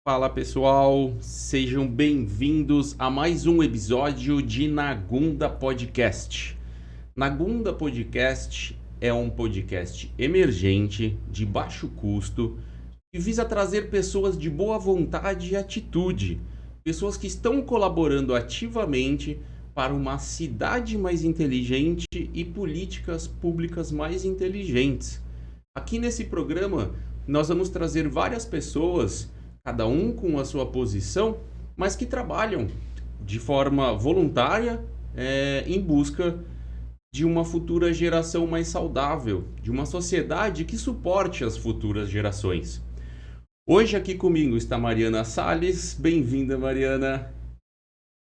Fala pessoal, sejam bem-vindos a mais um episódio de Nagunda Podcast. Nagunda Podcast é um podcast emergente, de baixo custo, que visa trazer pessoas de boa vontade e atitude, pessoas que estão colaborando ativamente para uma cidade mais inteligente e políticas públicas mais inteligentes. Aqui nesse programa, nós vamos trazer várias pessoas, cada um com a sua posição, mas que trabalham de forma voluntária em busca de uma futura geração mais saudável, de uma sociedade que suporte as futuras gerações. Hoje aqui comigo está Mariana Salles. Bem-vinda, Mariana.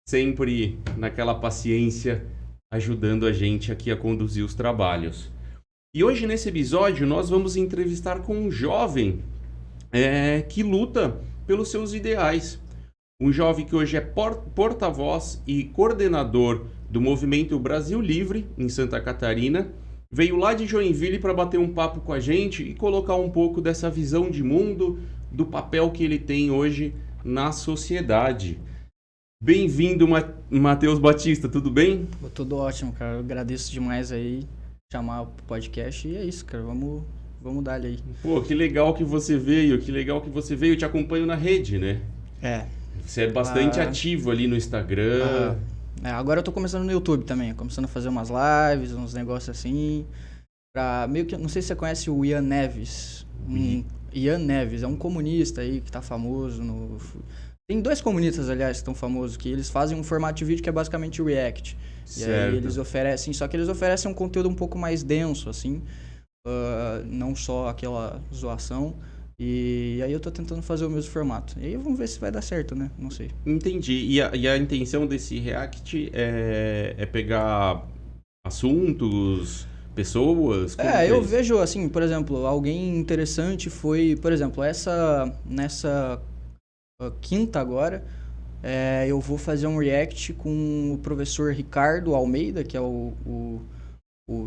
Sempre naquela paciência, ajudando a gente aqui a conduzir os trabalhos. E hoje, nesse episódio, nós vamos entrevistar com um jovem que luta pelos seus ideais. Um jovem que hoje é porta-voz e coordenador do Movimento Brasil Livre, em Santa Catarina. Veio lá de Joinville para bater um papo com a gente e colocar um pouco dessa visão de mundo, do papel que ele tem hoje na sociedade. Bem-vindo, Matheus Batista, tudo bem? Tudo ótimo, cara. Eu agradeço demais aí chamar o podcast e é isso, cara. Vamos dar aí. Pô, que legal que você veio, Eu te acompanho na rede, né? Você é bastante ativo ali no Instagram. Agora eu tô começando no YouTube também, começando a fazer umas lives, uns negócios assim. Meio que, não sei se você conhece o Ian Neves. Ian Neves é um comunista aí que tá famoso no... Tem dois comunistas, aliás, que estão famosos, que eles fazem um formato de vídeo que é basicamente o React. Certo. E aí eles oferecem, só que eles oferecem um conteúdo um pouco mais denso, assim. Não só aquela zoação. E aí eu tô tentando fazer o mesmo formato. E aí vamos ver se vai dar certo, né? Não sei. Entendi. E a intenção desse React é pegar assuntos, pessoas? Eu vejo, assim, por exemplo, alguém interessante foi... Por exemplo, nessa quinta agora, eu vou fazer um React com o professor Ricardo Almeida, que é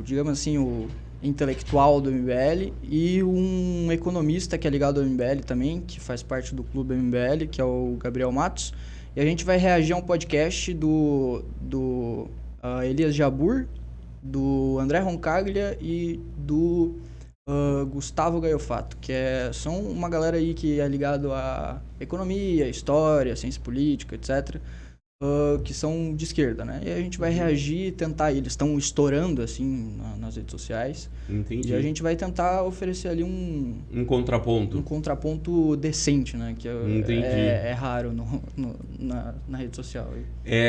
digamos assim, o intelectual do MBL, e um economista que é ligado ao MBL também, que faz parte do clube MBL, que é o Gabriel Matos. E a gente vai reagir a um podcast do Elias Jabbour, do André Roncaglia e do Gustavo Gaiofato, que são uma galera aí que é ligado a economia, história, ciência política, etc., que são de esquerda, né? E a gente vai reagir e tentar... Eles estão estourando, assim, nas redes sociais. Entendi. E a gente vai tentar oferecer ali um contraponto. Um contraponto decente, né? Que é raro na rede social.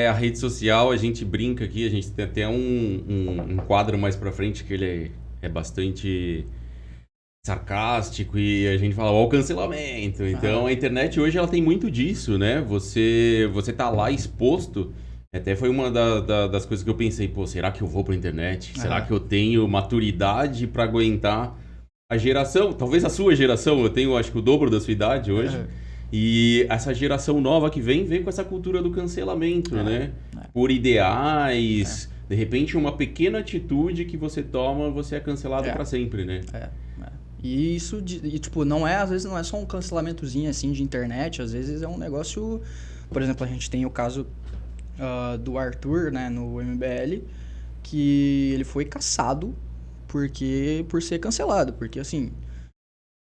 A rede social, a gente brinca aqui, a gente tem até um quadro mais pra frente que ele é bastante sarcástico e a gente fala, ó, o cancelamento. Então a internet hoje ela tem muito disso, né? Você tá lá exposto. Até foi uma das coisas que eu pensei, pô, será que eu vou pra internet? Será que eu tenho maturidade pra aguentar a geração? Talvez a sua geração, eu tenho acho que o dobro da sua idade hoje. E essa geração nova que vem com essa cultura do cancelamento, né? Por ideais. De repente, uma pequena atitude que você toma, você é cancelado pra sempre, né? E isso, tipo, às vezes não é só um cancelamentozinho assim de internet, às vezes é um negócio... Por exemplo, a gente tem o caso do Arthur, né, no MBL, que ele foi cassado por ser cancelado. Porque, assim,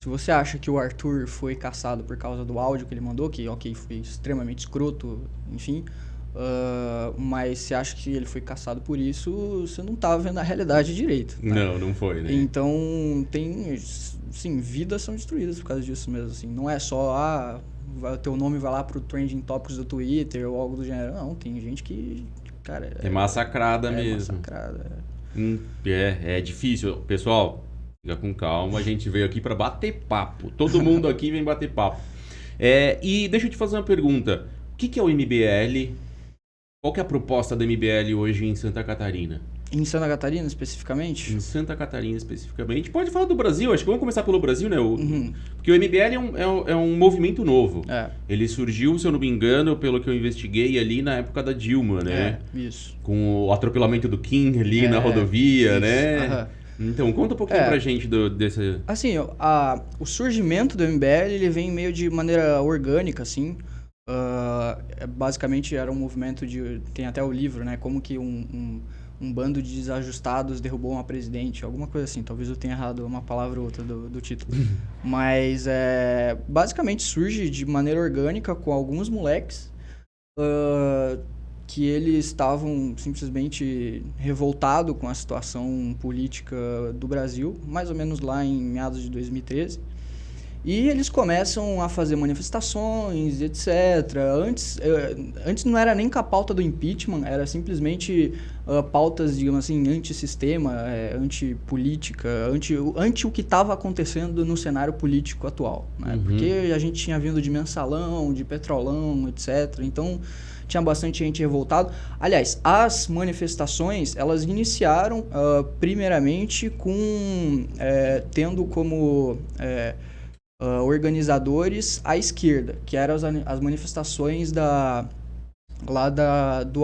se você acha que o Arthur foi cassado por causa do áudio que ele mandou, que, ok, foi extremamente escroto, enfim... mas você acha que ele foi cassado por isso, você não tá vendo a realidade direito. Tá? Não foi, né? Então, vidas são destruídas por causa disso mesmo, assim. Não é só, teu nome vai lá pro Trending Topics do Twitter ou algo do gênero. Não, tem gente que, cara... É massacrada mesmo. É difícil. Pessoal, fica com calma, a gente veio aqui para bater papo. Todo mundo aqui vem bater papo. E deixa eu te fazer uma pergunta. O que é o MBL? Qual que é a proposta do MBL hoje em Santa Catarina? Em Santa Catarina, especificamente? Em Santa Catarina, especificamente. Pode falar do Brasil, acho que vamos começar pelo Brasil, né? Porque o MBL é um movimento novo. Ele surgiu, se eu não me engano, pelo que eu investiguei ali na época da Dilma, né? Isso. Com o atropelamento do Kim ali na rodovia, isso. né? Então, conta um pouquinho pra gente desse... Assim, o surgimento do MBL, ele vem meio de maneira orgânica, assim. Basicamente era um movimento tem até o livro, né? Como que um bando de desajustados derrubou uma presidente, alguma coisa assim. Talvez eu tenha errado uma palavra ou outra do título. Mas basicamente surge de maneira orgânica com alguns moleques que eles estavam simplesmente revoltados com a situação política do Brasil, mais ou menos lá em meados de 2013. E eles começam a fazer manifestações, etc. Antes não era nem com a pauta do impeachment, era simplesmente pautas, digamos assim, antissistema, antipolítica, anti o que estava acontecendo no cenário político atual. Né? Porque a gente tinha vindo de mensalão, de petrolão, etc. Então tinha bastante gente revoltada. Aliás, as manifestações, elas iniciaram primeiramente com tendo como... organizadores à esquerda, que eram as manifestações do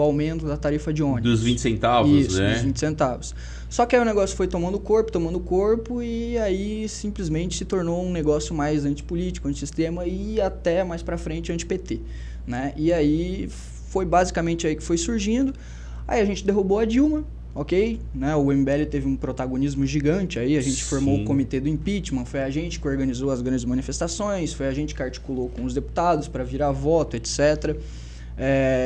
aumento da tarifa de ônibus. Dos 20 centavos, Isso, né? dos 20 centavos. Só que aí o negócio foi tomando corpo, e aí simplesmente se tornou um negócio mais antipolítico, antissistema e até mais pra frente anti-PT, né? E aí foi basicamente aí que foi surgindo. Aí a gente derrubou a Dilma, ok? Né? O MBL teve um protagonismo gigante aí, a gente formou o comitê do impeachment, foi a gente que organizou as grandes manifestações, foi a gente que articulou com os deputados para virar voto, etc.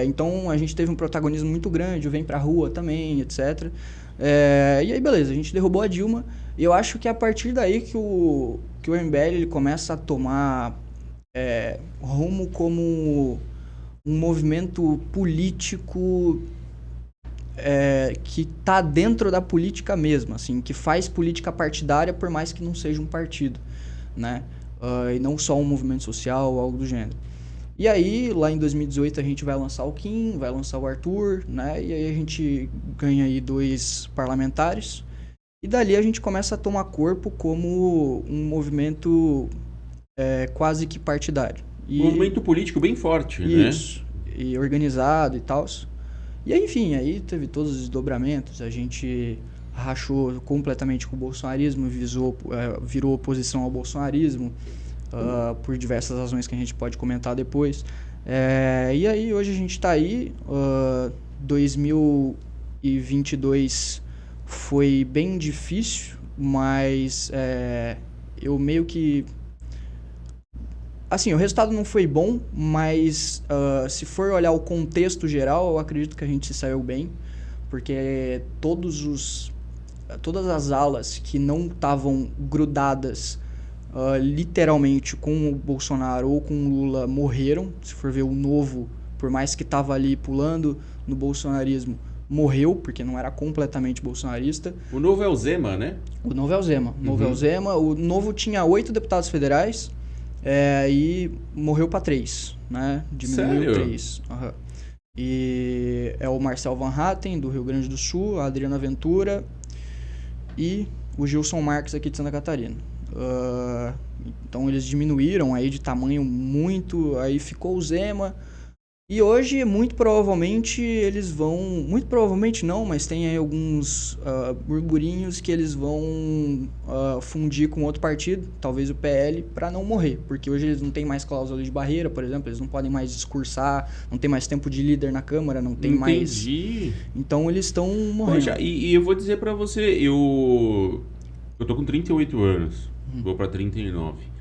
Então a gente teve um protagonismo muito grande, o Vem Pra Rua também, etc. E aí beleza, a gente derrubou a Dilma, e eu acho que é a partir daí que o MBL ele começa a tomar rumo como um movimento político que está dentro da política mesmo, assim, que faz política partidária por mais que não seja um partido, né? E não só um movimento social ou algo do gênero. E aí, lá em 2018, a gente vai lançar o Kim, vai lançar o Arthur, né? E aí a gente ganha aí 2 parlamentares. E dali a gente começa a tomar corpo como um movimento quase que partidário. Um movimento político bem forte, né? Isso, e organizado e tal. E aí, enfim, aí teve todos os desdobramentos, a gente rachou completamente com o bolsonarismo, virou oposição ao bolsonarismo, por diversas razões que a gente pode comentar depois. E aí, hoje a gente está aí, 2022 foi bem difícil, mas eu meio que... Assim, o resultado não foi bom, mas se for olhar o contexto geral, eu acredito que a gente se saiu bem, porque todas as alas que não estavam grudadas literalmente com o Bolsonaro ou com o Lula morreram. Se for ver o Novo, por mais que estava ali pulando no bolsonarismo, morreu, porque não era completamente bolsonarista. O Novo é o Zema, né? O Novo é o Zema. O Novo tinha 8 deputados federais, e morreu para 3, né? Diminuiu 3. E é o Marcel Van Hatten, do Rio Grande do Sul, a Adriana Ventura e o Gilson Marques aqui de Santa Catarina. Então eles diminuíram aí de tamanho muito, aí ficou o Zema. E hoje, muito provavelmente, eles vão... Muito provavelmente não, mas tem aí alguns burburinhos que eles vão fundir com outro partido, talvez o PL, para não morrer. Porque hoje eles não têm mais cláusula de barreira, por exemplo, eles não podem mais discursar, não tem mais tempo de líder na Câmara, não tem mais... Então eles estão morrendo. Poxa, e eu vou dizer para você, eu tô com 38 anos, vou para 39.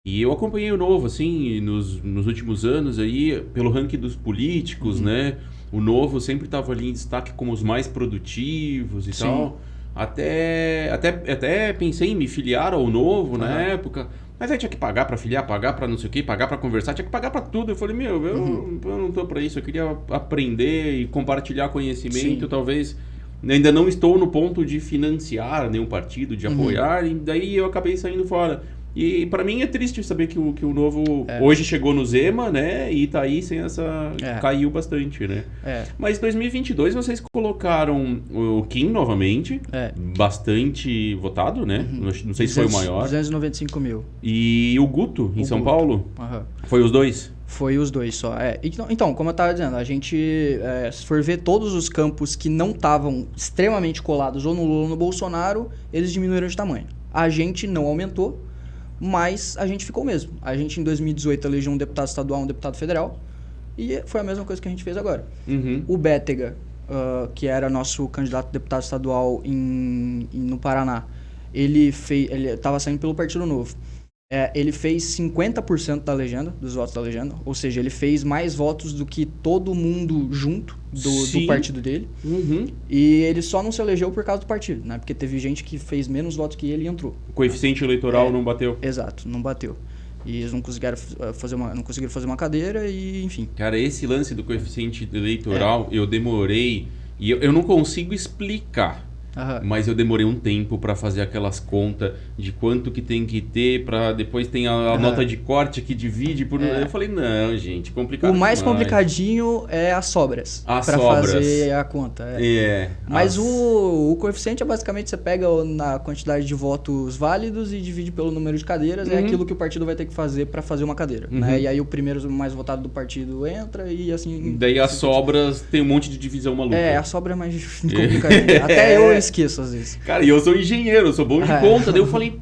E eu acompanhei o Novo, assim, nos últimos anos aí, pelo ranking dos políticos, né? O Novo sempre estava ali em destaque como os mais produtivos e tal. Até pensei em me filiar ao Novo na época. Mas aí tinha que pagar pra filiar, pagar pra não sei o quê, pagar pra conversar, tinha que pagar pra tudo. Eu falei, eu não tô pra isso, eu queria aprender e compartilhar conhecimento, talvez... Ainda não estou no ponto de financiar nenhum partido, de apoiar, e daí eu acabei saindo fora. E pra mim é triste saber que o Novo hoje chegou no Zema, né? E tá aí sem essa... Caiu bastante, né? Mas em 2022 vocês colocaram o Kim novamente. Bastante votado, né? Não sei se foi o maior. 295 mil. E o Guto, em São Paulo? Foi os dois? Foi os dois só. Então, como eu estava dizendo, a gente, se for ver todos os campos que não estavam extremamente colados ou no Lula ou no Bolsonaro, eles diminuíram de tamanho. A gente não aumentou, mas a gente ficou mesmo. A gente, em 2018, elegeu um deputado estadual e um deputado federal, e foi a mesma coisa que a gente fez agora. Uhum. O Bétega, que era nosso candidato a deputado estadual no Paraná, ele estava saindo pelo Partido Novo. Ele fez 50% da legenda, dos votos da legenda. Ou seja, ele fez mais votos do que todo mundo junto do partido dele. Uhum. E ele só não se elegeu por causa do partido, né? Porque teve gente que fez menos votos que ele e entrou. O coeficiente eleitoral não bateu. Exato, não bateu. E eles não conseguiram fazer uma cadeira e, enfim. Cara, esse lance do coeficiente eleitoral, eu demorei... E eu não consigo explicar. Mas eu demorei um tempo para fazer aquelas contas de quanto que tem que ter para depois tem a nota de corte que divide por... Eu falei, não, gente, complicado. O mais demais. complicadinho é as sobras. Para fazer a conta. Mas o coeficiente é basicamente você pega na quantidade de votos válidos e divide pelo número de cadeiras. É aquilo que o partido vai ter que fazer para fazer uma cadeira. Né? E aí o primeiro mais votado do partido entra e assim... Daí as sobras tem um monte de divisão maluca. A sobra é mais complicadinha. Até eu esqueço às vezes. Cara, e eu sou engenheiro, eu sou bom de conta. Daí eu falei,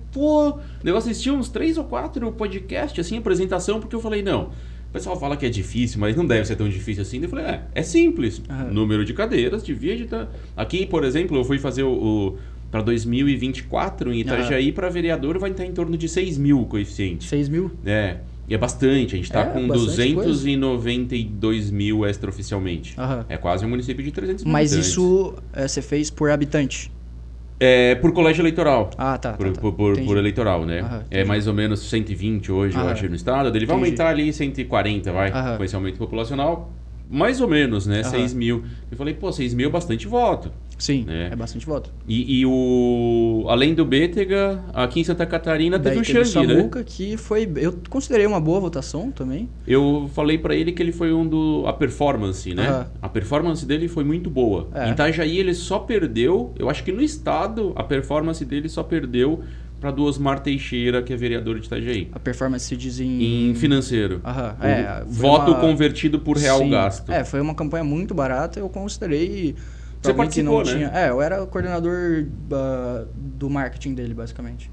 eu assisti uns 3 ou 4 podcasts, assim, apresentação, porque eu falei, não, o pessoal fala que é difícil, mas não deve ser tão difícil assim. Daí eu falei, é simples. Número de cadeiras, divide. Aqui, por exemplo, eu fui fazer para 2024 em Itajaí, para vereador vai estar em torno de 6 mil o coeficiente. 6 mil? E é bastante, a gente está com 292 mil extraoficialmente. É quase um município de 300 mil Mas habitantes. isso você fez por habitante? Por colégio eleitoral. Por eleitoral, né? É mais ou menos 120 hoje, eu acho, no estado. Ele vai aumentar ali 140, com esse aumento populacional. Mais ou menos, né? 6 mil. Eu falei, 6 mil é bastante voto. Sim, é bastante voto. E além do Bétega, aqui em Santa Catarina teve o Xang, o Samuca, que foi... Eu considerei uma boa votação também. Eu falei pra ele que ele foi a performance, né? A performance dele foi muito boa. Em Itajaí ele só perdeu... Eu acho que no estado a performance dele só perdeu para do Osmar Teixeira, que é vereador de Itajaí. A performance se diz em financeiro. Voto convertido por real gasto. Foi uma campanha muito barata, eu considerei... Você participou, né? Eu era o coordenador do marketing dele, basicamente.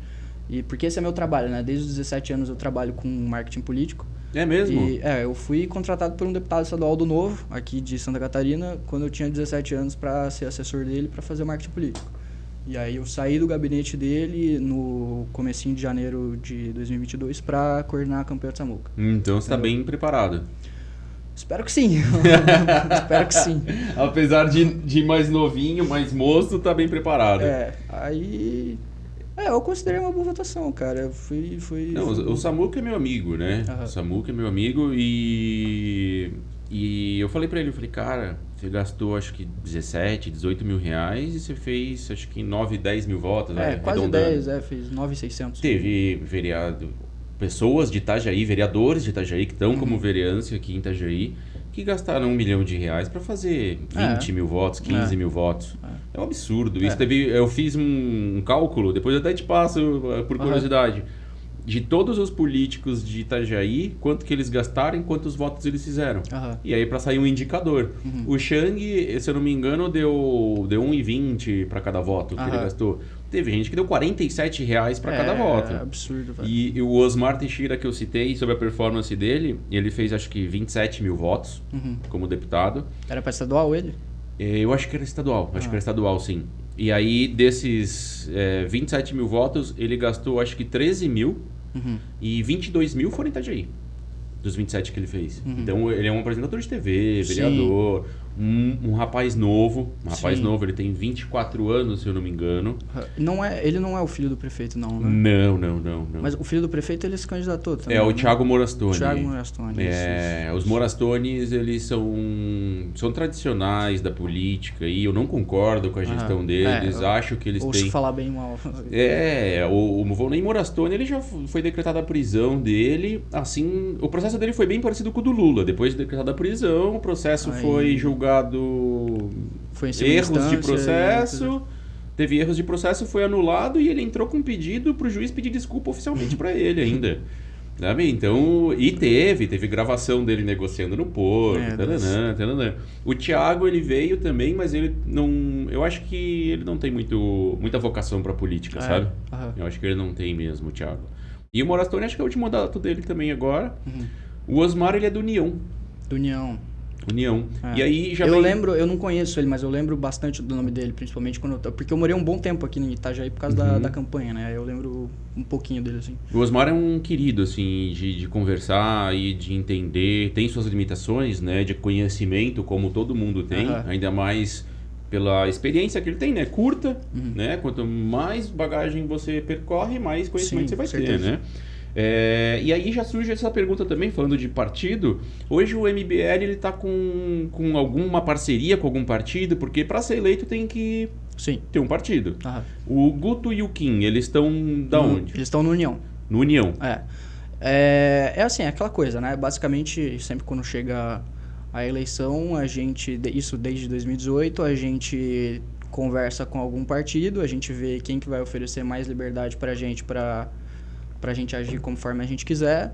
Porque esse é meu trabalho, né? Desde os 17 anos eu trabalho com marketing político. É mesmo? Eu fui contratado por um deputado estadual do Novo, aqui de Santa Catarina, quando eu tinha 17 anos, para ser assessor dele, para fazer marketing político. E aí eu saí do gabinete dele no comecinho de janeiro de 2022 para coordenar a campanha de Samuca. Então você está bem preparado. Espero que sim. Espero que sim. Apesar de mais novinho, mais moço, tá bem preparado. Eu considerei uma boa votação, cara. O Samuca é meu amigo, né? O Samuca é meu amigo e eu falei pra ele, cara, você gastou acho que 17, 18 mil reais e você fez acho que 9, 10 mil votos, né? Quase 10, fez 9.600. Teve pessoas de Itajaí, vereadores de Itajaí, que estão como vereança aqui em Itajaí, que gastaram R$1 milhão para fazer 20 mil votos, 15 mil votos. É um absurdo. Isso eu fiz um cálculo, depois eu até te passo por curiosidade, de todos os políticos de Itajaí, quanto que eles gastaram e quantos votos eles fizeram. E aí para sair um indicador. O Xang, se eu não me engano, deu R$1,20 para cada voto que ele gastou. Teve gente que deu R$47 para cada voto. É absurdo, velho. E o Osmar Teixeira, que eu citei sobre a performance dele, ele fez acho que 27 mil votos como deputado. Era para estadual ele? Eu acho que era estadual. Acho que era estadual, sim. E aí, desses 27 mil votos, ele gastou acho que 13 mil e 22 mil foram em Itajaí. Dos 27 que ele fez. Então, ele é um apresentador de TV, vereador, um rapaz novo. Ele tem 24 anos, se eu não me engano. Ele não é o filho do prefeito, não, né? Não. Mas o filho do prefeito, ele se candidatou também. O Thiago Morastoni. Isso. Os Morastones, eles são tradicionais da política e eu não concordo com a gestão deles. Acho que eles têm... falar bem mal. O Volney Morastoni, ele já foi decretada a prisão dele. Assim, o processo dele foi bem parecido com o do Lula. Depois de decretada a prisão, o processo foi julgado erros de processo. Teve erros de processo, foi anulado e ele entrou com um pedido para o juiz pedir desculpa oficialmente para ele ainda. Sabe? Então, e teve gravação dele negociando no porto, taranã. O Thiago, ele veio também, mas ele não... Eu acho que ele não tem muita vocação pra política, sabe? Eu acho que ele não tem mesmo, o Thiago. E o Morastone, acho que é o último mandato dele também agora. O Osmar, ele é do União. Do União. E aí já lembro, eu não conheço ele, mas eu lembro bastante do nome dele, principalmente porque eu morei um bom tempo aqui em Itajaí por causa da campanha, né? Eu lembro um pouquinho dele, assim. O Osmar é um querido, assim, de conversar e de entender. Tem suas limitações, né? De conhecimento, como todo mundo tem. Ainda mais pela experiência que ele tem, né? Curta, né? Quanto mais bagagem você percorre, mais conhecimento você vai ter, né? E aí já surge essa pergunta também, falando de partido. Hoje o MBL ele tá com alguma parceria com algum partido, porque para ser eleito tem que ter um partido. O Guto e o Kim, eles estão da onde? Eles estão no União. No União. É assim, é aquela coisa, né? Basicamente, sempre quando chega a eleição, a gente, isso desde 2018, a gente conversa com algum partido, a gente vê quem que vai oferecer mais liberdade pra gente pra gente agir conforme a gente quiser,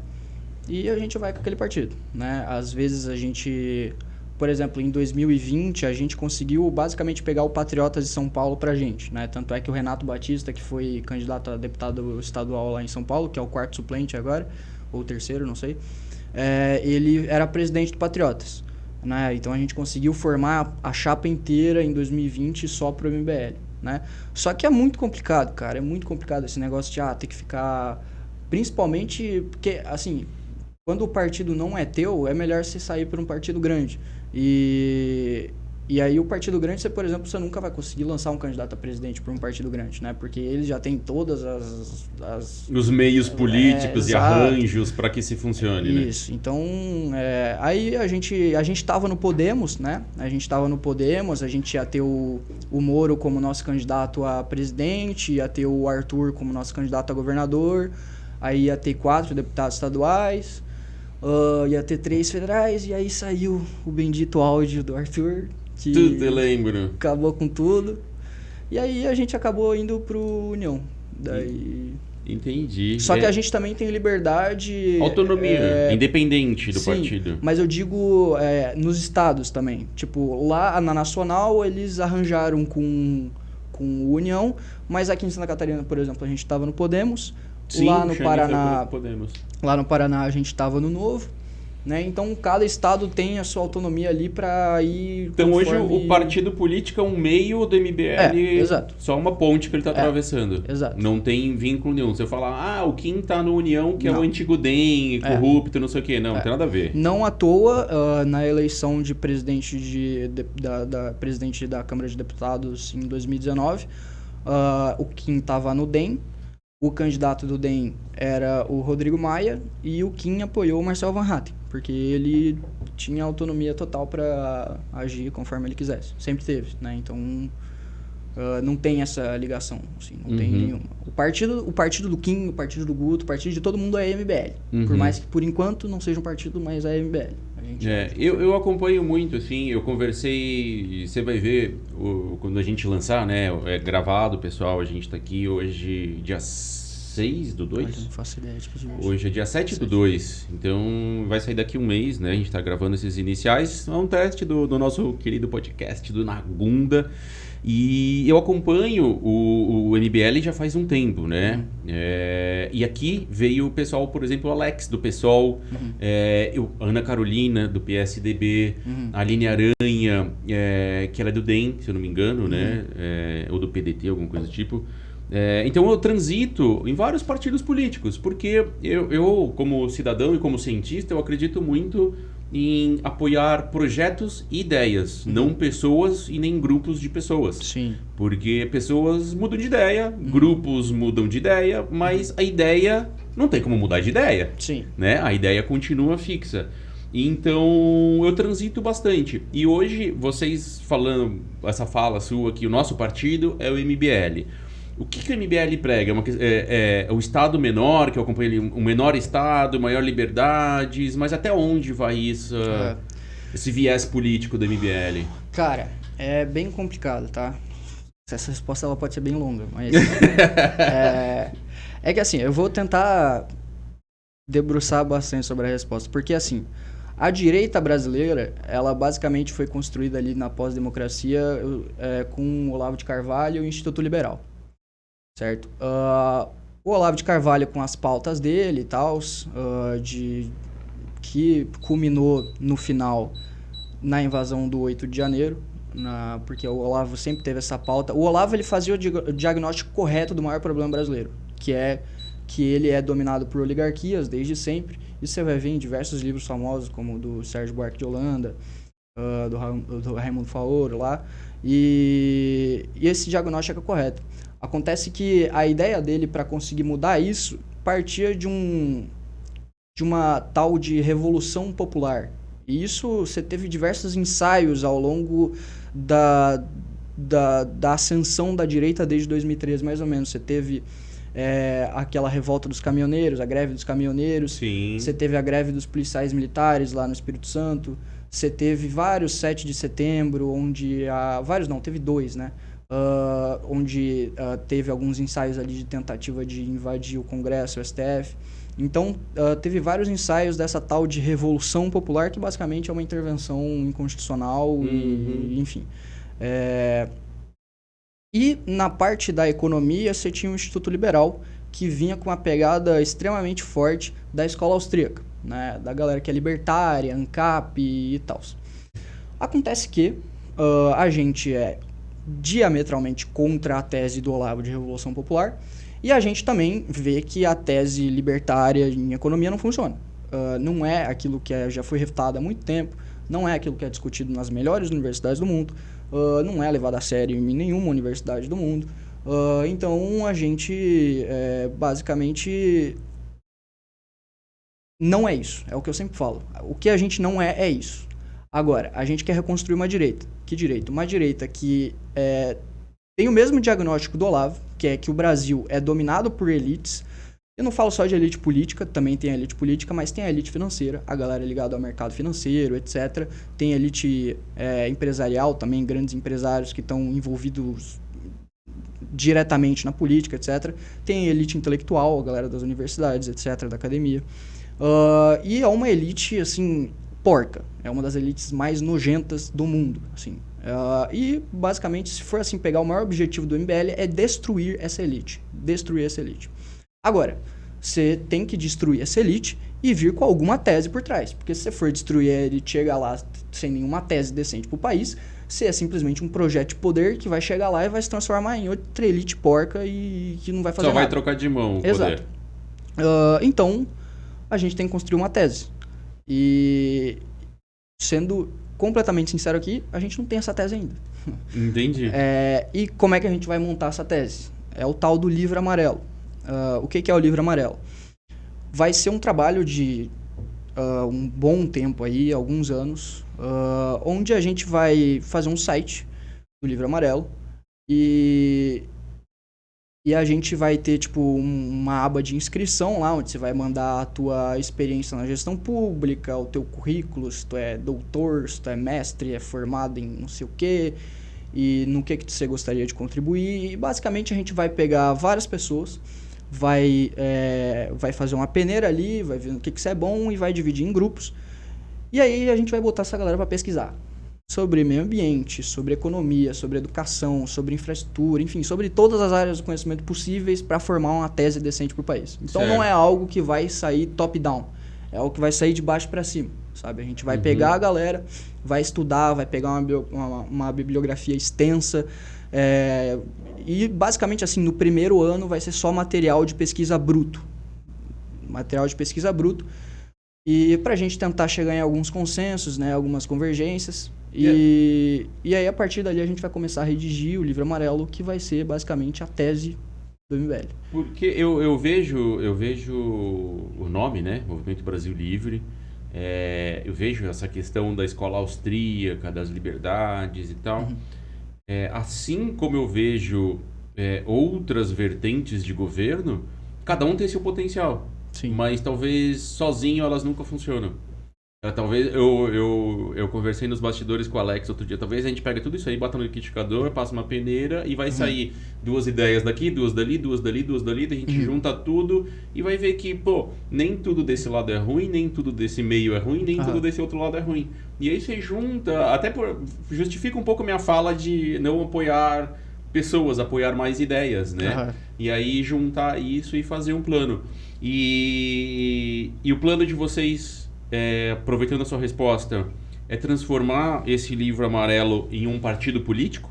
e a gente vai com aquele partido, né? Às vezes a gente, por exemplo, em 2020, a gente conseguiu basicamente pegar o Patriotas de São Paulo pra gente, né? Tanto é que o Renato Batista, que foi candidato a deputado estadual lá em São Paulo, que é o 4º suplente agora, ou 3º, não sei, ele era presidente do Patriotas, né? Então a gente conseguiu formar a chapa inteira em 2020 só pro MBL, né? Só que é muito complicado, cara, é muito complicado esse negócio de ter que ficar... Principalmente porque, assim, quando o partido não é teu, é melhor você sair para um partido grande. E aí o partido grande, você, por exemplo, você nunca vai conseguir lançar um candidato a presidente por um partido grande, né? Porque ele já tem todas os meios políticos e arranjos para que se funcione, né? Isso. Então, aí a gente tava no Podemos, né? A gente ia ter o Moro como nosso candidato a presidente, ia ter o Arthur como nosso candidato a governador, aí ia ter 4 deputados estaduais, ia ter 3 federais, e aí saiu o bendito áudio do Arthur, que tudo eu lembro. Acabou com tudo. E aí a gente acabou indo pro União. Daí... Entendi. Só que a gente também tem liberdade... Autonomia, independente do partido. Mas eu digo nos estados também. Tipo, lá na Nacional eles arranjaram com o União, mas aqui em Santa Catarina, por exemplo, a gente estava no Podemos. Sim, lá no Paraná, Podemos. Lá no Paraná a gente estava no Novo, né? Então cada estado tem a sua autonomia ali para ir. Então hoje o partido político é um meio do MBL, exato. Só uma ponte que ele está atravessando. Exato. Não tem vínculo nenhum. Você fala, o Kim tá no União, que é o antigo DEM, corrupto, não sei o quê. Não tem nada a ver. Não à toa, na eleição de presidente presidente da Câmara de Deputados em 2019, o Kim estava no DEM. O candidato do DEM era o Rodrigo Maia e o Kim apoiou o Marcel Van Hatten, porque ele tinha autonomia total para agir conforme ele quisesse. Sempre teve, né? Então, não tem essa ligação, assim, não tem nenhuma. O partido do Kim, o partido do Guto, o partido de todo mundo é MBL. Por mais que, por enquanto, não seja um partido, mas é MBL. Eu acompanho muito, assim, eu conversei, você vai ver quando a gente lançar, né, é gravado, pessoal, a gente tá aqui hoje, dia 6 do 2? Eu não faço ideia de que dia hoje é dia 7 do 2, então vai sair daqui um mês, né, a gente tá gravando esses iniciais, é um teste do nosso querido podcast do Nagunda. E eu acompanho o MBL já faz um tempo, né? E aqui veio o pessoal, por exemplo, o Alex do PSOL, a Ana Carolina do PSDB, a Aline Aranha, que ela é do DEM, se eu não me engano, né? Ou do PDT, alguma coisa do tipo. Então eu transito em vários partidos políticos, porque eu, como cidadão e como cientista, eu acredito muito em apoiar projetos e ideias, não pessoas e nem grupos de pessoas. Sim. Porque pessoas mudam de ideia, grupos mudam de ideia, mas a ideia não tem como mudar de ideia. Sim. Né? A ideia continua fixa. Então eu transito bastante. E hoje, vocês falando essa fala sua que o nosso partido é o MBL. O que o MBL prega? É o Estado menor, que eu acompanho um menor Estado, maior liberdades, mas até onde vai isso, esse viés político do MBL? Cara, é bem complicado, tá? Essa resposta ela pode ser bem longa, mas... é que assim, eu vou tentar debruçar bastante sobre a resposta, porque assim, a direita brasileira, ela basicamente foi construída ali na pós-democracia com o Olavo de Carvalho e o Instituto Liberal, certo? O Olavo de Carvalho com as pautas dele e tal, que culminou no final na invasão do 8 de janeiro, porque o Olavo sempre teve essa pauta. O Olavo ele fazia o diagnóstico correto do maior problema brasileiro, que é que ele é dominado por oligarquias desde sempre. Isso você vai ver em diversos livros famosos, como o do Sérgio Buarque de Holanda, do Raimundo Faoro lá. E esse diagnóstico é correto. Acontece que a ideia dele para conseguir mudar isso partia de uma tal de revolução popular. E isso você teve diversos ensaios ao longo da ascensão da direita desde 2013, mais ou menos. Você teve aquela revolta dos caminhoneiros, a greve dos caminhoneiros. Sim. Você teve a greve dos policiais militares lá no Espírito Santo. Você teve vários 7 de setembro, onde... teve 2, né? Onde teve alguns ensaios ali de tentativa de invadir o Congresso, o STF. Então, teve vários ensaios dessa tal de revolução popular, que basicamente é uma intervenção inconstitucional, e, enfim. E na parte da economia, você tinha o Instituto Liberal, que vinha com uma pegada extremamente forte da escola austríaca, né? Da galera que é libertária, ANCAP e tal. Acontece que a gente é diametralmente contra a tese do Olavo de Revolução Popular, e a gente também vê que a tese libertária em economia não funciona. Não é aquilo que já foi refutado há muito tempo, não é aquilo que é discutido nas melhores universidades do mundo, não é levado a sério em nenhuma universidade do mundo. Então, a gente basicamente não é isso. É o que eu sempre falo. O que a gente não é isso. Agora, a gente quer reconstruir uma direita. Que direita? Uma direita que tem o mesmo diagnóstico do Olavo, que é que o Brasil é dominado por elites. Eu não falo só de elite política, também tem a elite política, mas tem a elite financeira, a galera ligada ao mercado financeiro, etc. Tem a elite empresarial também, grandes empresários que estão envolvidos diretamente na política, etc. Tem a elite intelectual, a galera das universidades, etc., da academia. E é uma elite, assim, porca. É uma das elites mais nojentas do mundo, assim. E, basicamente, se for assim, pegar o maior objetivo do MBL é destruir essa elite. Destruir essa elite. Agora, você tem que destruir essa elite e vir com alguma tese por trás. Porque se você for destruir a elite, chegar lá sem nenhuma tese decente pro país, você é simplesmente um projeto de poder que vai chegar lá e vai se transformar em outra elite porca e que não vai fazer nada. Só vai trocar de mão o Exato. poder. Então, a gente tem que construir uma tese. E, sendo completamente sincero aqui, a gente não tem essa tese ainda. Entendi. E como é que a gente vai montar essa tese? É o tal do livro amarelo. O que é o livro amarelo? Vai ser um trabalho de um bom tempo aí, alguns anos, onde a gente vai fazer um site do livro amarelo e a gente vai ter tipo uma aba de inscrição lá, onde você vai mandar a tua experiência na gestão pública, o teu currículo, se tu é doutor, se tu é mestre, é formado em não sei o quê, e no que você gostaria de contribuir. E basicamente a gente vai pegar várias pessoas, vai fazer uma peneira ali, vai ver no que você é bom e vai dividir em grupos. E aí a gente vai botar essa galera para pesquisar sobre meio ambiente, sobre economia, sobre educação, sobre infraestrutura, enfim, sobre todas as áreas do conhecimento possíveis para formar uma tese decente para o país. Então não é algo que vai sair top-down, é algo que vai sair de baixo para cima, sabe? A gente vai pegar a galera, vai estudar, vai pegar uma bibliografia extensa, e basicamente assim, no primeiro ano vai ser só material de pesquisa bruto. E para a gente tentar chegar em alguns consensos, né, algumas convergências. E aí, a partir dali, a gente vai começar a redigir o livro amarelo, que vai ser basicamente a tese do MBL. Porque eu vejo o nome, né? Movimento Brasil Livre. Eu vejo essa questão da escola austríaca, das liberdades e tal. Assim como eu vejo outras vertentes de governo, cada um tem seu potencial. Sim. Mas talvez sozinho elas nunca funcionam. Talvez eu conversei nos bastidores com o Alex outro dia. Talvez a gente pegue tudo isso aí, bota no liquidificador, passa uma peneira e vai sair 2 ideias daqui, 2 dali, 2 dali, 2 dali. A gente junta tudo e vai ver que, pô, nem tudo desse lado é ruim, nem tudo desse meio é ruim, nem tudo desse outro lado é ruim. E aí você junta, justifica um pouco a minha fala de não apoiar pessoas, apoiar mais ideias, né? E aí juntar isso e fazer um plano. E o plano de vocês, aproveitando a sua resposta, é transformar esse livro amarelo em um partido político?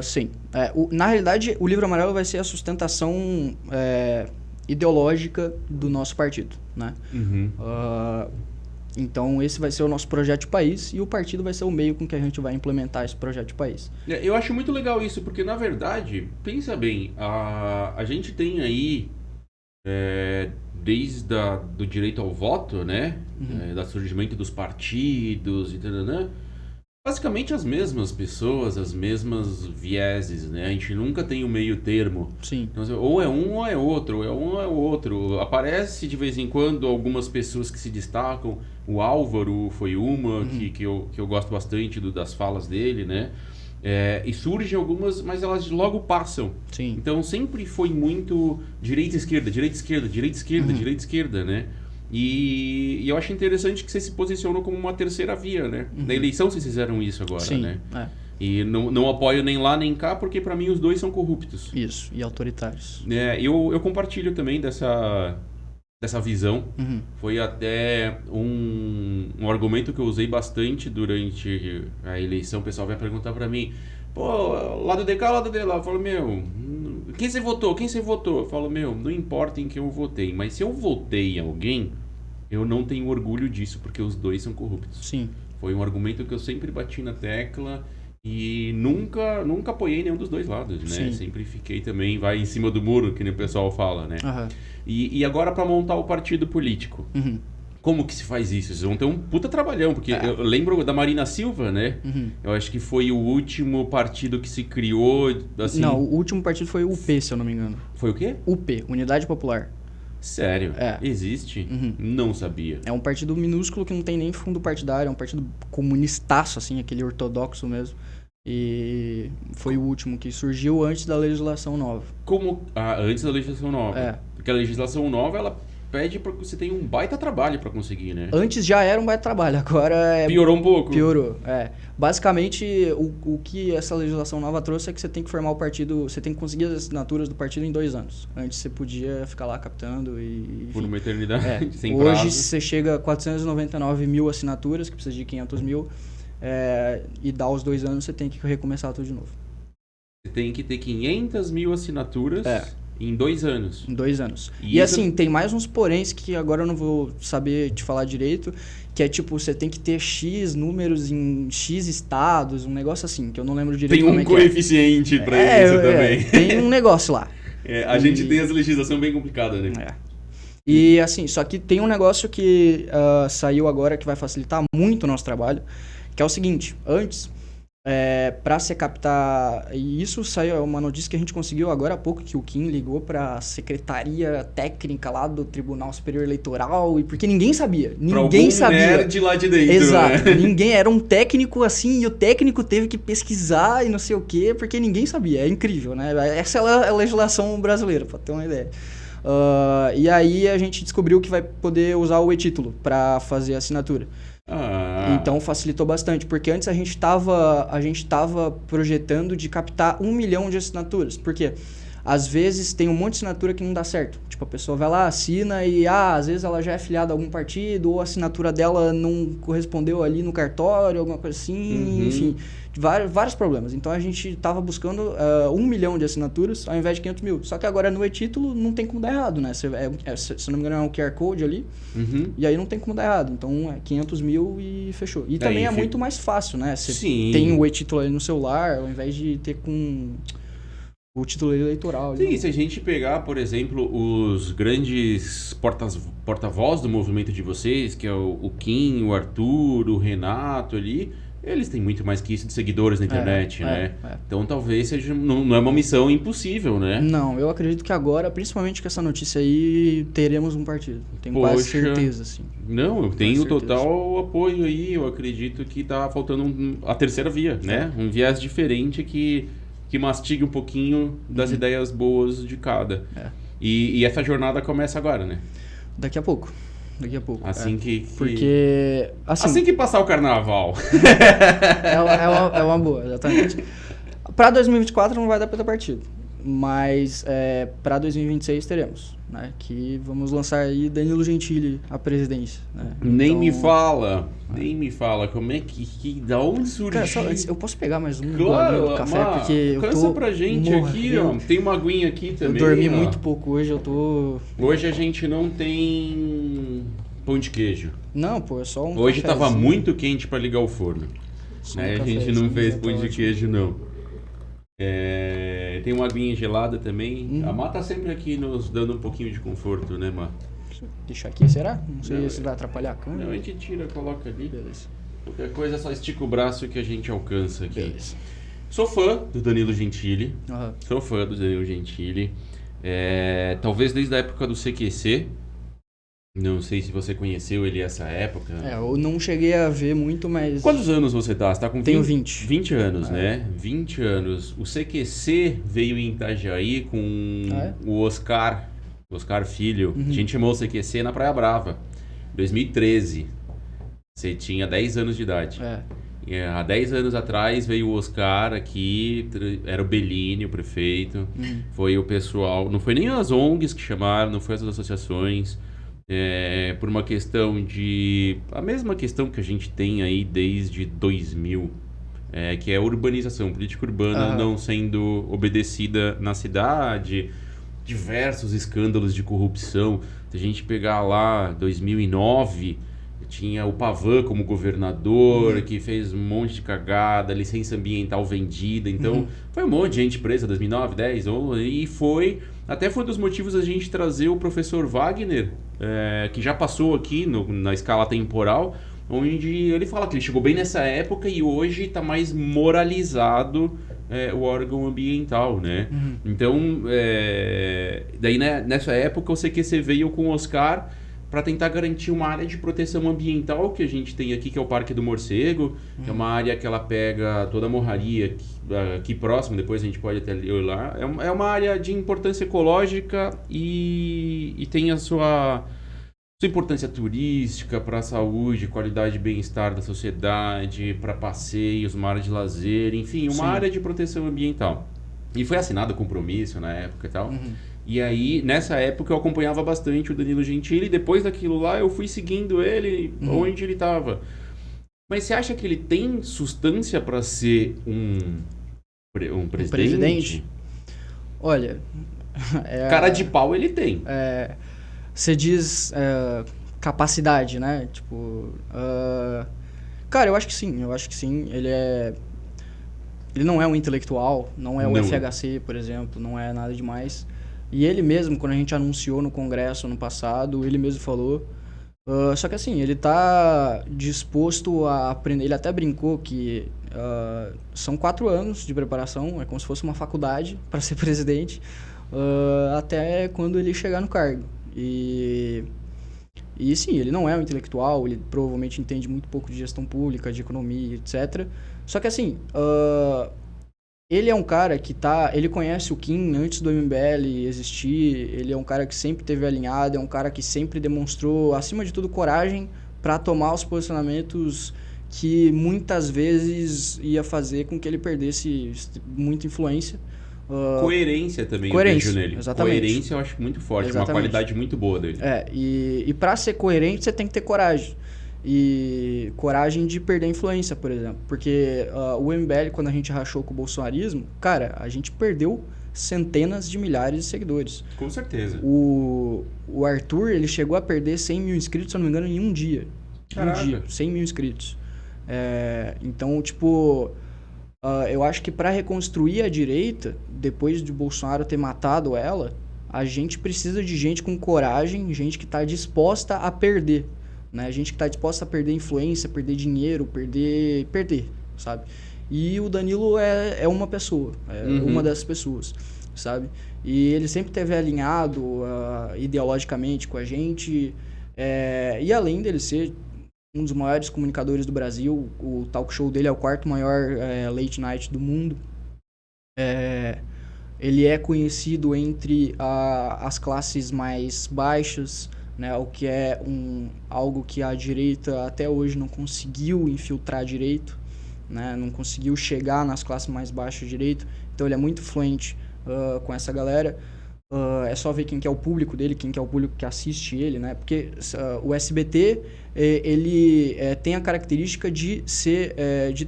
Sim. Na realidade, o livro amarelo vai ser a sustentação ideológica do nosso partido, né? Então, esse vai ser o nosso projeto de país e o partido vai ser o meio com que a gente vai implementar esse projeto de país. Eu acho muito legal isso, porque, na verdade, pensa bem, a gente tem aí, desde do direito ao voto, né? Do surgimento dos partidos e tal, basicamente as mesmas pessoas, as mesmas vieses, né? A gente nunca tem um meio termo. Sim. Então, ou é um ou é outro, ou é um ou é outro. Aparece de vez em quando algumas pessoas que se destacam. O Álvaro foi uma que eu gosto bastante das falas dele, né? E surgem algumas, mas elas logo passam. Sim. Então sempre foi muito direita-esquerda, direita-esquerda, direita-esquerda, direita-esquerda, né? E eu acho interessante que você se posicionou como uma terceira via, né? Na eleição vocês fizeram isso agora, Sim, né? E não apoio nem lá nem cá, porque para mim os dois são corruptos. Isso, e autoritários. Eu compartilho também dessa visão. Foi até um argumento que eu usei bastante durante a eleição. O pessoal vai perguntar para mim, pô, lado de cá, lado de lá. Eu falo, meu, quem você votou? Quem você votou? Eu falo, meu, não importa em quem eu votei, mas se eu votei em alguém, eu não tenho orgulho disso, porque os dois são corruptos. Sim. Foi um argumento que eu sempre bati na tecla e nunca apoiei nenhum dos dois lados, né? Sim. Sempre fiquei também, vai em cima do muro, que nem o pessoal fala, né? E agora para montar o partido político. Como que se faz isso? Vocês vão ter um puta trabalhão, porque eu lembro da Marina Silva, né? Eu acho que foi o último partido que se criou, assim... Não, o último partido foi o UP, se eu não me engano. Foi o quê? UP, Unidade Popular. Sério? Existe? Não sabia. É um partido minúsculo que não tem nem fundo partidário, é um partido comunistaço, assim, aquele ortodoxo mesmo. E foi o último que surgiu antes da legislação nova. Antes da legislação nova? Porque a legislação nova, ela pede para que você tenha um baita trabalho para conseguir, né? Antes já era um baita trabalho, agora... Piorou um pouco? Piorou, Basicamente, o que essa legislação nova trouxe é que você tem que formar o partido, você tem que conseguir as assinaturas do partido em 2 anos. Antes você podia ficar lá captando e... Por uma eternidade, sem Hoje prazo. você chega a 499 mil assinaturas, que precisa de 500 mil, e dá os 2 anos, você tem que recomeçar tudo de novo. Você tem que ter 500 mil assinaturas... Em 2 anos. Em 2 anos. E assim, tem mais uns poréns que agora eu não vou saber te falar direito, que é tipo, você tem que ter X números em X estados, um negócio assim, que eu não lembro direito como é que é. Tem um coeficiente pra isso também. Tem um negócio lá. A gente tem essa legislação bem complicada, né? E assim, só que tem um negócio que saiu agora que vai facilitar muito o nosso trabalho, que é o seguinte, antes... para se captar, e isso saiu uma notícia que a gente conseguiu agora há pouco, que o Kim ligou para a secretaria técnica lá do Tribunal Superior Eleitoral, e porque ninguém sabia, ninguém sabia. Nerd lá de dentro, exato, né? Ninguém, era um técnico assim, e o técnico teve que pesquisar e não sei o quê, porque ninguém sabia, é incrível, né? Essa é a legislação brasileira, para ter uma ideia. E aí a gente descobriu que vai poder usar o e-título para fazer a assinatura. Então facilitou bastante, porque antes a gente tava projetando de captar 1 milhão de assinaturas. Por quê? Às vezes tem um monte de assinatura que não dá certo. Tipo, a pessoa vai lá, assina e às vezes ela já é filiada a algum partido, ou a assinatura dela não correspondeu ali no cartório, alguma coisa assim, enfim, vários problemas. Então a gente tava buscando 1 milhão de assinaturas ao invés de 500 mil. Só que agora no e-título não tem como dar errado, né? Se não me engano é um QR Code ali, e aí não tem como dar errado. Então é 500 mil e fechou. E também é muito mais fácil, né? Você tem o e-título ali no celular, ao invés de ter com... o título eleitoral. Sim, se a gente pegar, por exemplo, os grandes porta-voz do movimento de vocês, que é o Kim, o Arthur, o Renato ali, Eles têm muito mais que isso de seguidores na internet, né? É. Então talvez seja, não é uma missão impossível, né? Não, eu acredito que agora, principalmente com essa notícia aí, teremos um partido. Tenho quase certeza, assim. Não, eu tenho certeza. total apoio aí. Eu acredito que tá faltando a terceira via, né? Um viés diferente que mastigue um pouquinho das ideias boas de cada. E essa jornada começa agora, né? Daqui a pouco. Assim que... Porque... Assim que passar o carnaval. É uma boa, exatamente. Para 2024 não vai dar para ter partido. Mas para 2026 teremos, né? Que vamos lançar aí Danilo Gentili à presidência, né? Nem me fala como é que da onde surgiu. Cara, só antes, eu posso pegar mais um Claro, do café, porque eu cansa tô pra gente aqui, ó. Tem uma aguinha aqui também. Eu dormi ó. muito pouco hoje, eu tô... Hoje a gente não tem pão de queijo. Não, pô, é só um Hoje cafezinho. tava muito quente pra ligar o forno. Só Né? um A gente cafezinho, não fez já pão tá de ótimo. queijo, não. Tem uma aguinha gelada também. A Má tá sempre aqui nos dando um pouquinho de conforto, né, Má? Deixa eu deixar aqui, será? Não sei Não, se vai atrapalhar a câmera. Não, a gente tira, coloca ali. Beleza. Qualquer coisa, só estica o braço que a gente alcança aqui. Beleza. Sou fã do Danilo Gentili. Aham. Sou fã do Danilo Gentili. Talvez desde a época do CQC. Não sei se você conheceu ele nessa época. Eu não cheguei a ver muito, mas... Quantos anos você tá? Você tá com Tenho 20. 20 anos, né? 20 anos. O CQC veio em Itajaí com o Oscar Filho. A gente chamou o CQC na Praia Brava. 2013. Você tinha 10 anos de idade. Há 10 anos atrás veio o Oscar aqui, era o Bellini, o prefeito. Foi o pessoal... Não foi nem as ONGs que chamaram, não foi as associações... por uma questão de... A mesma questão que a gente tem aí desde 2000, que é a urbanização, política urbana não sendo obedecida na cidade, diversos escândalos de corrupção. Se a gente pegar lá 2009, tinha o Pavão como governador, que fez um monte de cagada, licença ambiental vendida, então foi um monte de gente presa 2009, 10, 11, e foi... Até foi um dos motivos a gente trazer o professor Wagner, que já passou aqui na escala temporal, onde ele fala que ele chegou bem nessa época e hoje está mais moralizado o órgão ambiental, né? Então, daí né, nessa época o CQC veio com o Oscar para tentar garantir uma área de proteção ambiental que a gente tem aqui, que é o Parque do Morcego, que é uma área que ela pega toda a morraria aqui próximo, depois a gente pode até ir lá. É uma área de importância ecológica e tem a sua importância turística para a saúde, qualidade e bem-estar da sociedade, para passeios, uma área de lazer, enfim, uma área de proteção ambiental. E foi assinado o compromisso na época e tal. E aí, nessa época, eu acompanhava bastante o Danilo Gentili. Depois daquilo lá, eu fui seguindo ele onde ele estava. Mas você acha que ele tem substância para ser um presidente? Olha... Cara de pau ele tem. Você diz capacidade, né? Tipo... cara, eu acho que sim. Ele não é um intelectual, não é o FHC, por exemplo, não é nada demais. E ele mesmo, quando a gente anunciou no Congresso ano passado, ele mesmo falou. Só que assim, ele tá disposto a aprender. Ele até brincou que são 4 anos de preparação, é como se fosse uma faculdade para ser presidente, até quando ele chegar no cargo. E sim, ele não é um intelectual, ele provavelmente entende muito pouco de gestão pública, de economia, etc. Só que assim, ele é um cara que ele conhece o Kim antes do MBL existir, ele é um cara que sempre esteve alinhado, é um cara que sempre demonstrou, acima de tudo, coragem para tomar os posicionamentos que muitas vezes ia fazer com que ele perdesse muita influência. Coerência também coerência, eu vejo nele. Exatamente. Coerência eu acho muito forte, Exatamente. Uma qualidade muito boa dele. E para ser coerente você tem que ter coragem. E coragem de perder a influência, por exemplo. Porque o MBL, quando a gente rachou com o bolsonarismo, cara, a gente perdeu centenas de milhares de seguidores. Com certeza. O Arthur, ele chegou a perder 100 mil inscritos, se eu não me engano, em um dia. Caraca. 100 mil inscritos. Então, tipo... eu acho que para reconstruir a direita, depois de Bolsonaro ter matado ela, a gente precisa de gente com coragem, gente que está disposta a perder. né? Gente que tá disposta a perder influência, perder dinheiro, perder, sabe? E o Danilo é uma pessoa, uma dessas pessoas, sabe? E ele sempre esteve alinhado ideologicamente com a gente, e além dele ser um dos maiores comunicadores do Brasil, o talk show dele é o quarto maior late night do mundo. Ele é conhecido entre as classes mais baixas, né, o que é algo que a direita até hoje não conseguiu infiltrar direito, né, não conseguiu chegar nas classes mais baixas direito. Então ele é muito fluente com essa galera. É só ver quem que é o público dele, quem que é o público que assiste ele, né? Porque o SBT, ele tem a característica de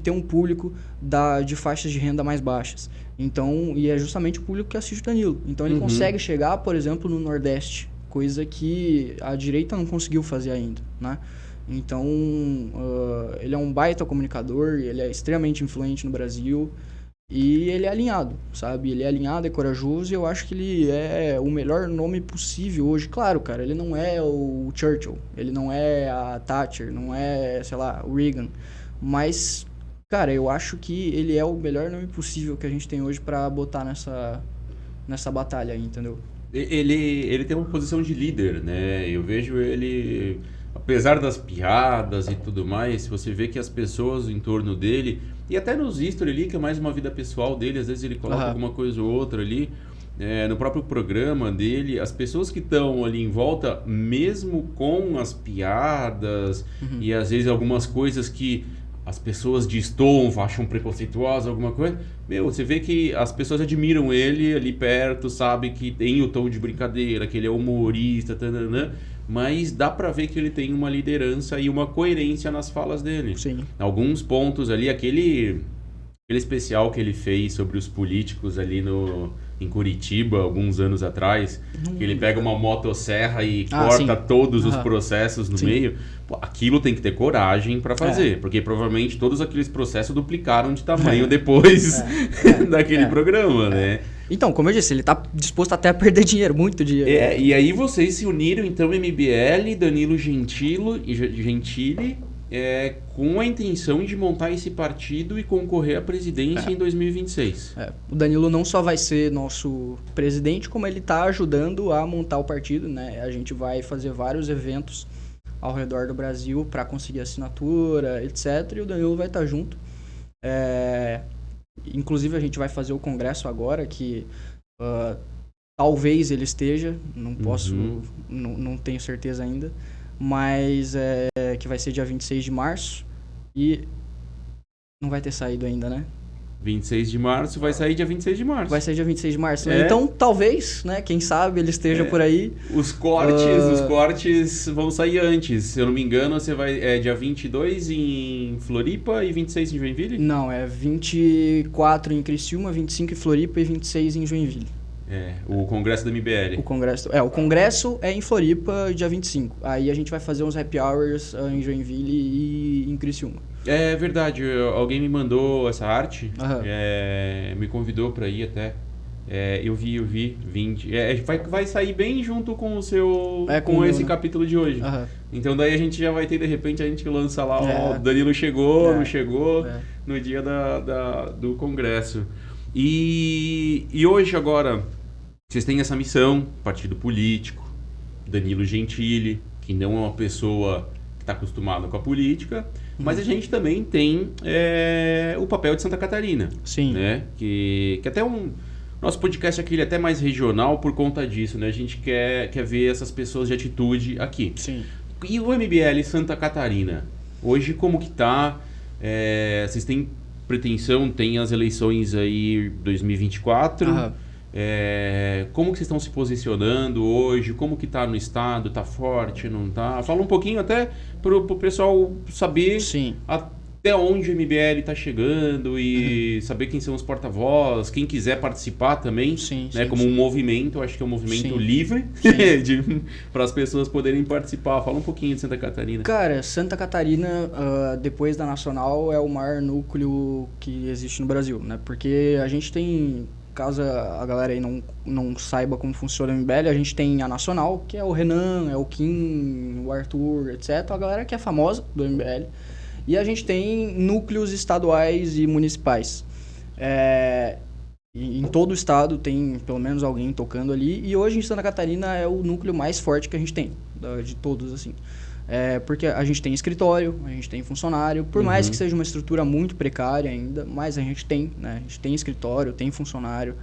ter um público de faixas de renda mais baixas. Então, e é justamente o público que assiste o Danilo. Então ele consegue chegar, por exemplo, no Nordeste, coisa que a direita não conseguiu fazer ainda, né? Então, ele é um baita comunicador, ele é extremamente influente no Brasil. E ele é alinhado, sabe? Ele é alinhado, é corajoso, e eu acho que ele é o melhor nome possível hoje. Claro, cara, ele não é o Churchill, ele não é a Thatcher, não é, sei lá, o Reagan. Mas, cara, eu acho que ele é o melhor nome possível que a gente tem hoje pra botar nessa batalha aí, entendeu? Ele tem uma posição de líder, né? Eu vejo ele, apesar das piadas e tudo mais, você vê que as pessoas em torno dele, e até nos history ali, que é mais uma vida pessoal dele, às vezes ele coloca alguma coisa ou outra ali, no próprio programa dele, as pessoas que estão ali em volta, mesmo com as piadas e às vezes algumas coisas que as pessoas destoam, acham preconceituosas, alguma coisa, você vê que as pessoas admiram ele ali perto, sabe que tem o tom de brincadeira, que ele é humorista, tananã, mas dá pra ver que ele tem uma liderança e uma coerência nas falas dele. Sim. Alguns pontos ali, aquele especial que ele fez sobre os políticos ali em Curitiba, alguns anos atrás, que ele pega uma motosserra e corta todos os processos no meio. Pô, aquilo tem que ter coragem para fazer, porque provavelmente todos aqueles processos duplicaram de tamanho depois daquele programa, né? Então, como eu disse, ele tá disposto até a perder dinheiro, muito dinheiro. E aí vocês se uniram, então, MBL, Danilo Gentili, com a intenção de montar esse partido e concorrer à presidência em 2026. O Danilo não só vai ser nosso presidente, como ele está ajudando a montar o partido, né? A gente vai fazer vários eventos ao redor do Brasil para conseguir assinatura, etc. E o Danilo vai estar junto. Inclusive, a gente vai fazer o congresso agora, que talvez ele esteja, não posso, não tenho certeza ainda, mas que vai ser dia 26 de março e não vai ter saído ainda, né? 26 de março, vai sair dia 26 de março. Vai sair dia 26 de março, né? Então, talvez, né? Quem sabe ele esteja por aí. Os cortes vão sair antes. Se eu não me engano, você vai dia 22 em Floripa e 26 em Joinville? Não, é 24 em Criciúma, 25 em Floripa e 26 em Joinville. O congresso da MBL. O congresso é em Floripa, dia 25. Aí a gente vai fazer uns happy hours em Joinville e em Criciúma. É verdade, alguém me mandou essa arte, me convidou para ir até. Eu vi, 20. Vai sair bem junto com o seu. Com esse capítulo de hoje. Então daí a gente já vai ter, de repente, a gente lança lá, o Danilo chegou, não chegou, no dia do congresso. E hoje agora, vocês têm essa missão, partido político, Danilo Gentili, que não é uma pessoa que está acostumada com a política, mas a gente também tem o papel de Santa Catarina. Sim. Né? Que até nosso podcast aqui ele é até mais regional por conta disso, né? A gente quer ver essas pessoas de atitude aqui. Sim. E o MBL Santa Catarina, hoje como que tá? Vocês têm pretensão, tem as eleições aí 2024. Como que vocês estão se posicionando hoje? Como que tá no estado? Tá forte, não tá? Fala um pouquinho até pro pessoal saber até onde o MBL tá chegando e saber quem são os porta-voz, quem quiser participar também, como um movimento, acho que é um movimento livre para as pessoas poderem participar. Fala um pouquinho de Santa Catarina. Cara, Santa Catarina, depois da Nacional, é o maior núcleo que existe no Brasil, né? Porque a gente tem caso a galera aí não saiba como funciona o MBL, a gente tem a Nacional, que é o Renan, é o Kim, o Arthur, etc. A galera que é famosa do MBL. E a gente tem núcleos estaduais e municipais. Em todo o estado tem pelo menos alguém tocando ali. E hoje em Santa Catarina é o núcleo mais forte que a gente tem, de todos, assim. Porque a gente tem escritório, a gente tem funcionário, por mais que seja uma estrutura muito precária ainda, mas a gente tem, né? A gente tem escritório, tem funcionário.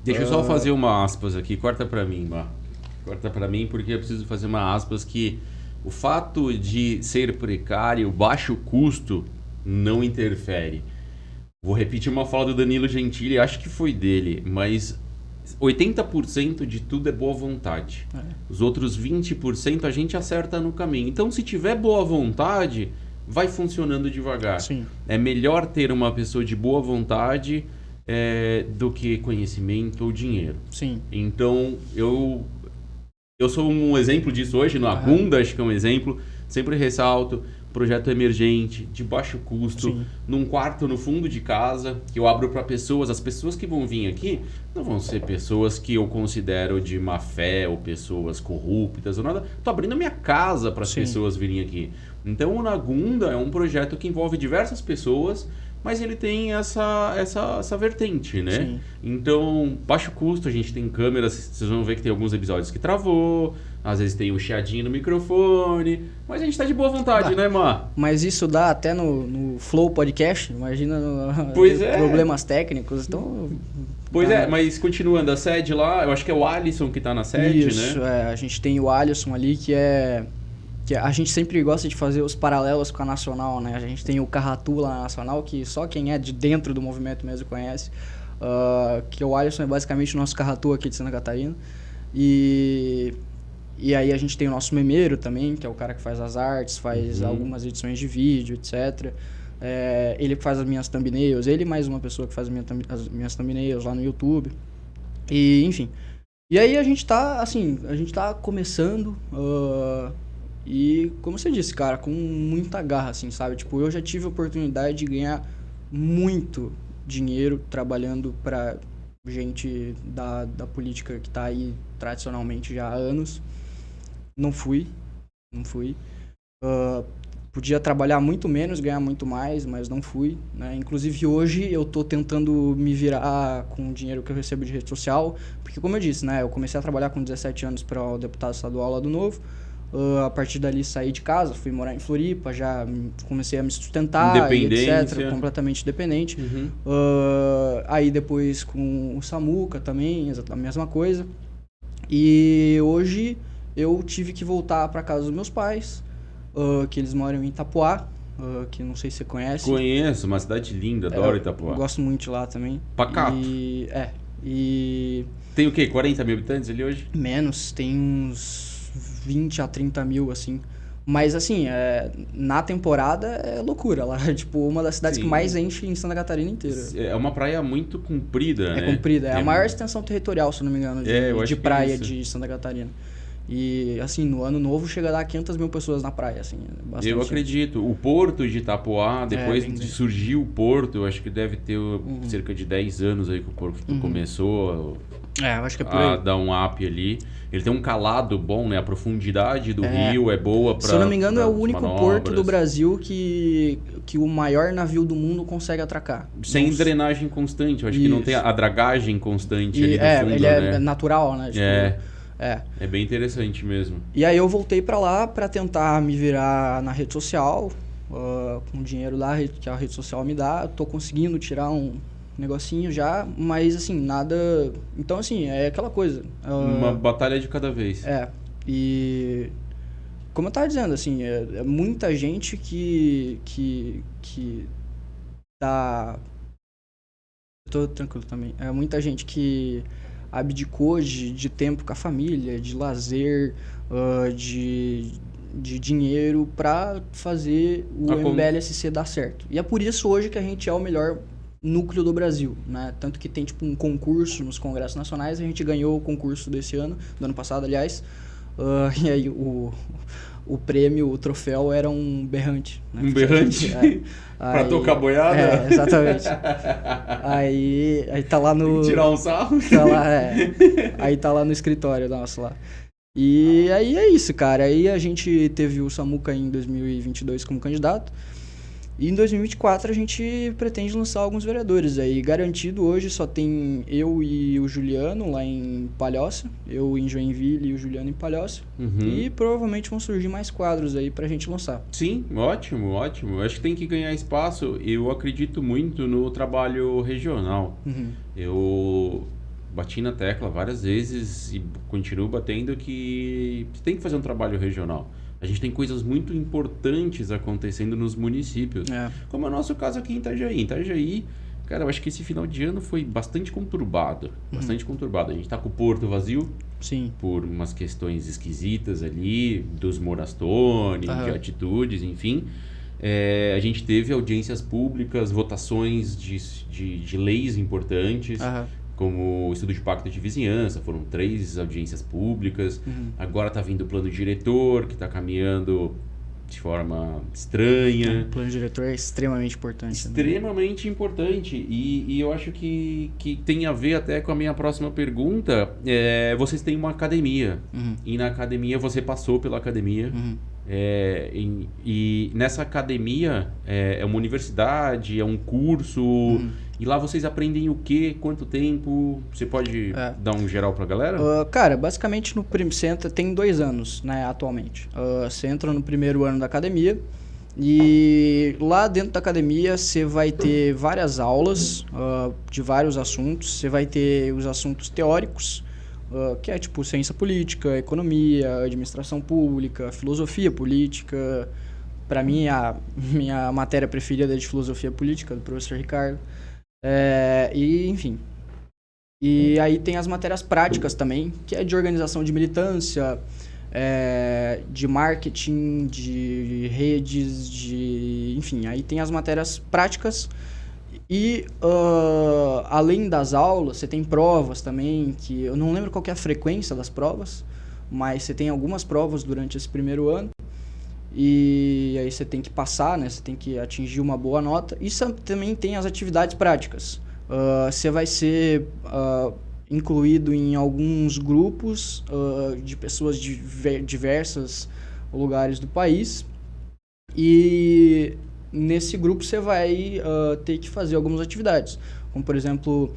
Deixa eu só fazer uma aspas aqui, corta pra mim, Má. Corta pra mim porque eu preciso fazer uma aspas que o fato de ser precário, baixo custo, não interfere. Vou repetir uma fala do Danilo Gentili, acho que foi dele, mas 80% de tudo é boa vontade. Os outros 20% a gente acerta no caminho. Então, se tiver boa vontade, vai funcionando devagar. Sim. É melhor ter uma pessoa de boa vontade do que conhecimento ou dinheiro. Sim. Então, eu sou um exemplo disso hoje, no Agunda, acho que é um exemplo. Sempre ressalto, projeto emergente, de baixo custo, Sim. num quarto no fundo de casa, que eu abro para pessoas. As pessoas que vão vir aqui não vão ser pessoas que eu considero de má fé ou pessoas corruptas ou nada. Tô abrindo a minha casa para as pessoas virem aqui. Então o Nagunda é um projeto que envolve diversas pessoas, mas ele tem essa vertente, né? Sim. Então, baixo custo, a gente tem câmeras, vocês vão ver que tem alguns episódios que travou, às vezes tem um chiadinho no microfone, mas a gente tá de boa vontade, né, Má? Mas isso dá até no Flow Podcast, imagina problemas técnicos, então... Pois mas continuando, a sede lá, eu acho que é o Alisson que tá na sede, isso, né? A gente tem o Alisson ali, que a gente sempre gosta de fazer os paralelos com a Nacional, né? A gente tem o Carratu lá na Nacional, que só quem é de dentro do movimento mesmo conhece. Que o Alisson é basicamente o nosso Carratu aqui de Santa Catarina. E aí a gente tem o nosso memeiro também, que é o cara que faz as artes, faz algumas edições de vídeo, etc. Ele faz as minhas thumbnails, ele e mais uma pessoa que faz as minhas thumbnails lá no YouTube. E, enfim. E aí a gente tá começando... E, como você disse, cara, com muita garra, assim, sabe? Tipo, eu já tive a oportunidade de ganhar muito dinheiro trabalhando pra gente da política que tá aí tradicionalmente já há anos. Não fui. Podia trabalhar muito menos, ganhar muito mais, mas não fui, né? Inclusive, hoje eu tô tentando me virar com o dinheiro que eu recebo de rede social, porque, como eu disse, né? Eu comecei a trabalhar com 17 anos para o deputado estadual lá do Novo. A partir dali saí de casa, fui morar em Floripa, já comecei a me sustentar, e etc, completamente independente. Aí depois com o Samuca também, a mesma coisa. E hoje eu tive que voltar para casa dos meus pais, que eles moram em Itapoá, que não sei se você conhece. Conheço, uma cidade linda, adoro Itapoá. Eu gosto muito de lá também. Pacato. E... Tem o quê? 40 mil habitantes ali hoje? Menos, tem uns 20 a 30 mil, assim. Mas, assim, na temporada é loucura lá. Tipo, uma das cidades que mais enche em Santa Catarina inteira. É uma praia muito comprida, né? É comprida. É a maior extensão territorial, se não me engano, de praia de Santa Catarina. E, assim, no ano novo chega a dar 500 mil pessoas na praia, assim. Bastante. Eu acredito. O porto de Itapoá, depois de surgir o porto, eu acho que deve ter cerca de 10 anos aí que o porto começou eu acho que é por aí. A dar um up ali. Ele tem um calado bom, né? A profundidade do rio é boa para... Se eu não me engano, é o único porto do Brasil que o maior navio do mundo consegue atracar. Sem drenagem constante. Eu acho que não tem a dragagem constante ali do fundo, ele é natural, né? Tipo, É bem interessante mesmo. E aí eu voltei pra lá pra tentar me virar na rede social, com o dinheiro lá que a rede social me dá. Eu tô conseguindo tirar um negocinho já, mas assim, nada... Então assim, é aquela coisa. Uma batalha de cada vez. E... Como eu tava dizendo, assim, é muita gente que tá... Eu tô tranquilo também. É muita gente que abdicou de tempo com a família, de lazer, de dinheiro para fazer o MBLSC dar certo. E é por isso hoje que a gente é o melhor núcleo do Brasil, né? Tanto que tem tipo um concurso nos congressos nacionais, a gente ganhou o concurso desse ano, do ano passado, aliás. E aí o o prêmio, o troféu era um berrante. Né? Um berrante? Pra tocar boiada? Exatamente. Aí tá lá no... Tem que tirar um sarro? Tá lá, Aí tá lá no escritório nosso lá. E aí é isso, cara. Aí a gente teve o Samuca em 2022 como candidato. E em 2024 a gente pretende lançar alguns vereadores. Aí garantido hoje só tem eu e o Juliano lá em Palhoça. Eu em Joinville e o Juliano em Palhoça. E provavelmente vão surgir mais quadros aí pra gente lançar. Sim, ótimo, ótimo. Eu acho que tem que ganhar espaço. Eu acredito muito no trabalho regional. Eu bati na tecla várias vezes e continuo batendo que tem que fazer um trabalho regional. A gente tem coisas muito importantes acontecendo nos municípios. Como é o nosso caso aqui em Itajaí. Em Itajaí, cara, eu acho que esse final de ano foi bastante conturbado. Bastante conturbado. A gente tá com o porto vazio. Sim. Por umas questões esquisitas ali, dos Morastone, de atitudes, enfim. A gente teve audiências públicas, votações de leis importantes. Como o estudo de pacto de vizinhança, foram 3 audiências públicas. Agora está vindo o plano diretor, que está caminhando de forma estranha. O plano diretor é extremamente importante. Extremamente importante. E eu acho que tem a ver até com a minha próxima pergunta. Vocês têm uma academia. E na academia, você passou pela academia. E nessa academia é uma universidade, é um curso... E lá vocês aprendem o quê? Quanto tempo? Você pode dar um geral pra galera? Cara, basicamente você entra, tem 2 anos, né, atualmente. Você entra no primeiro ano da academia e lá dentro da academia você vai ter várias aulas de vários assuntos. Você vai ter os assuntos teóricos, que é tipo ciência política, economia, administração pública, filosofia política. Para mim, a minha matéria preferida é de filosofia política, do professor Ricardo. E enfim. E aí tem as matérias práticas também, que é de organização de militância, de marketing, de redes, enfim, aí tem as matérias práticas. E além das aulas, você tem provas também, que eu não lembro qual que é a frequência das provas, mas você tem algumas provas durante esse primeiro ano. E aí você tem que passar, né? Você tem que atingir uma boa nota. E também tem as atividades práticas. Você vai ser incluído em alguns grupos de pessoas de diversos lugares do país. E nesse grupo você vai ter que fazer algumas atividades. Como, por exemplo,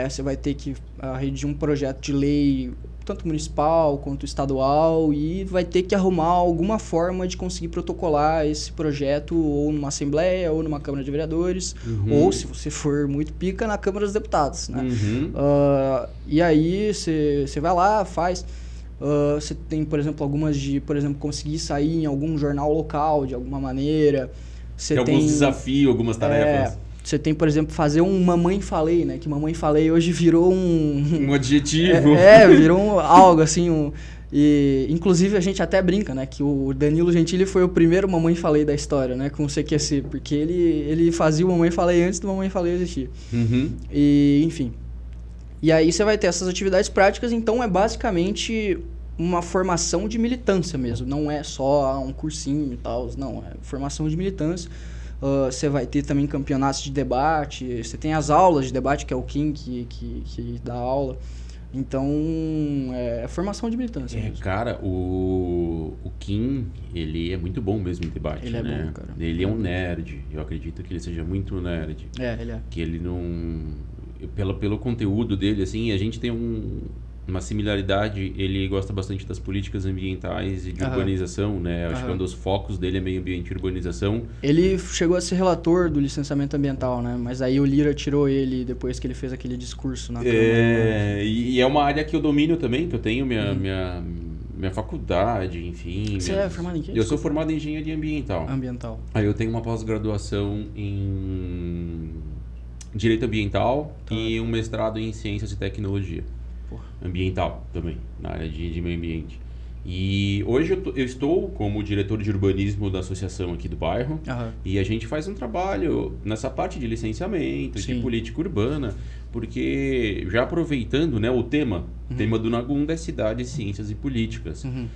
você vai ter que redigir um projeto de lei, tanto municipal quanto estadual, e vai ter que arrumar alguma forma de conseguir protocolar esse projeto ou numa assembleia ou numa Câmara de Vereadores, ou, se você for muito pica, na Câmara dos Deputados, né? E aí você vai lá, faz... você tem, por exemplo, algumas de, por exemplo, conseguir sair em algum jornal local de alguma maneira. Tem alguns desafios, algumas tarefas. Você tem, por exemplo, fazer um Mamãe Falei, né? Que Mamãe Falei hoje virou um adjetivo. Virou algo assim. E, inclusive, a gente até brinca, né? Que o Danilo Gentili foi o primeiro Mamãe Falei da história, né? Com o CQC. Porque ele fazia o Mamãe Falei antes do Mamãe Falei existir. E, enfim. E aí você vai ter essas atividades práticas. Então, é basicamente uma formação de militância mesmo. Não é só um cursinho e tal. Não, é formação de militância. Você vai ter também campeonatos de debate, você tem as aulas de debate, que é o Kim que dá aula. Então, é formação de militância mesmo. Cara, o Kim, ele é muito bom mesmo em debate, ele né? É bom, cara. Ele é um nerd, eu acredito que ele seja muito nerd. Ele é. Que ele não... Pelo conteúdo dele, assim, a gente tem uma similaridade. Ele gosta bastante das políticas ambientais e de urbanização, né? Acho que um dos focos dele é meio ambiente e urbanização. Ele chegou a ser relator do licenciamento ambiental, né? Mas aí o Lira tirou ele depois que ele fez aquele discurso na Câmara. E é uma área que eu domino também, que eu tenho minha faculdade, enfim. Você é formado em quê? Eu sou formado em engenharia ambiental. Aí eu tenho uma pós-graduação em direito ambiental e um mestrado em ciências e tecnologia. Ambiental também, na área de meio ambiente. E hoje eu estou como diretor de urbanismo da associação aqui do bairro. Aham. E a gente faz um trabalho nessa parte de licenciamento, de Sim. política urbana, porque já aproveitando, né, o tema do Nagunda é cidades, ciências e políticas. Uhum.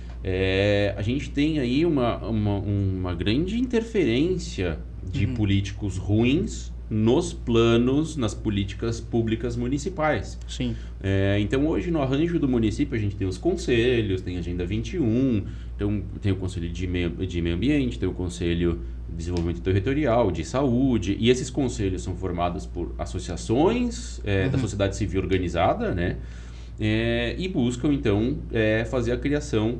A gente tem aí uma grande interferência de políticos ruins nos planos, nas políticas públicas municipais. Sim. Então hoje no arranjo do município a gente tem os conselhos, tem a Agenda 21, então tem o Conselho de Meio Ambiente, tem o Conselho de Desenvolvimento Territorial, de Saúde, e esses conselhos são formados por associações da sociedade civil organizada, né? E buscam então fazer a criação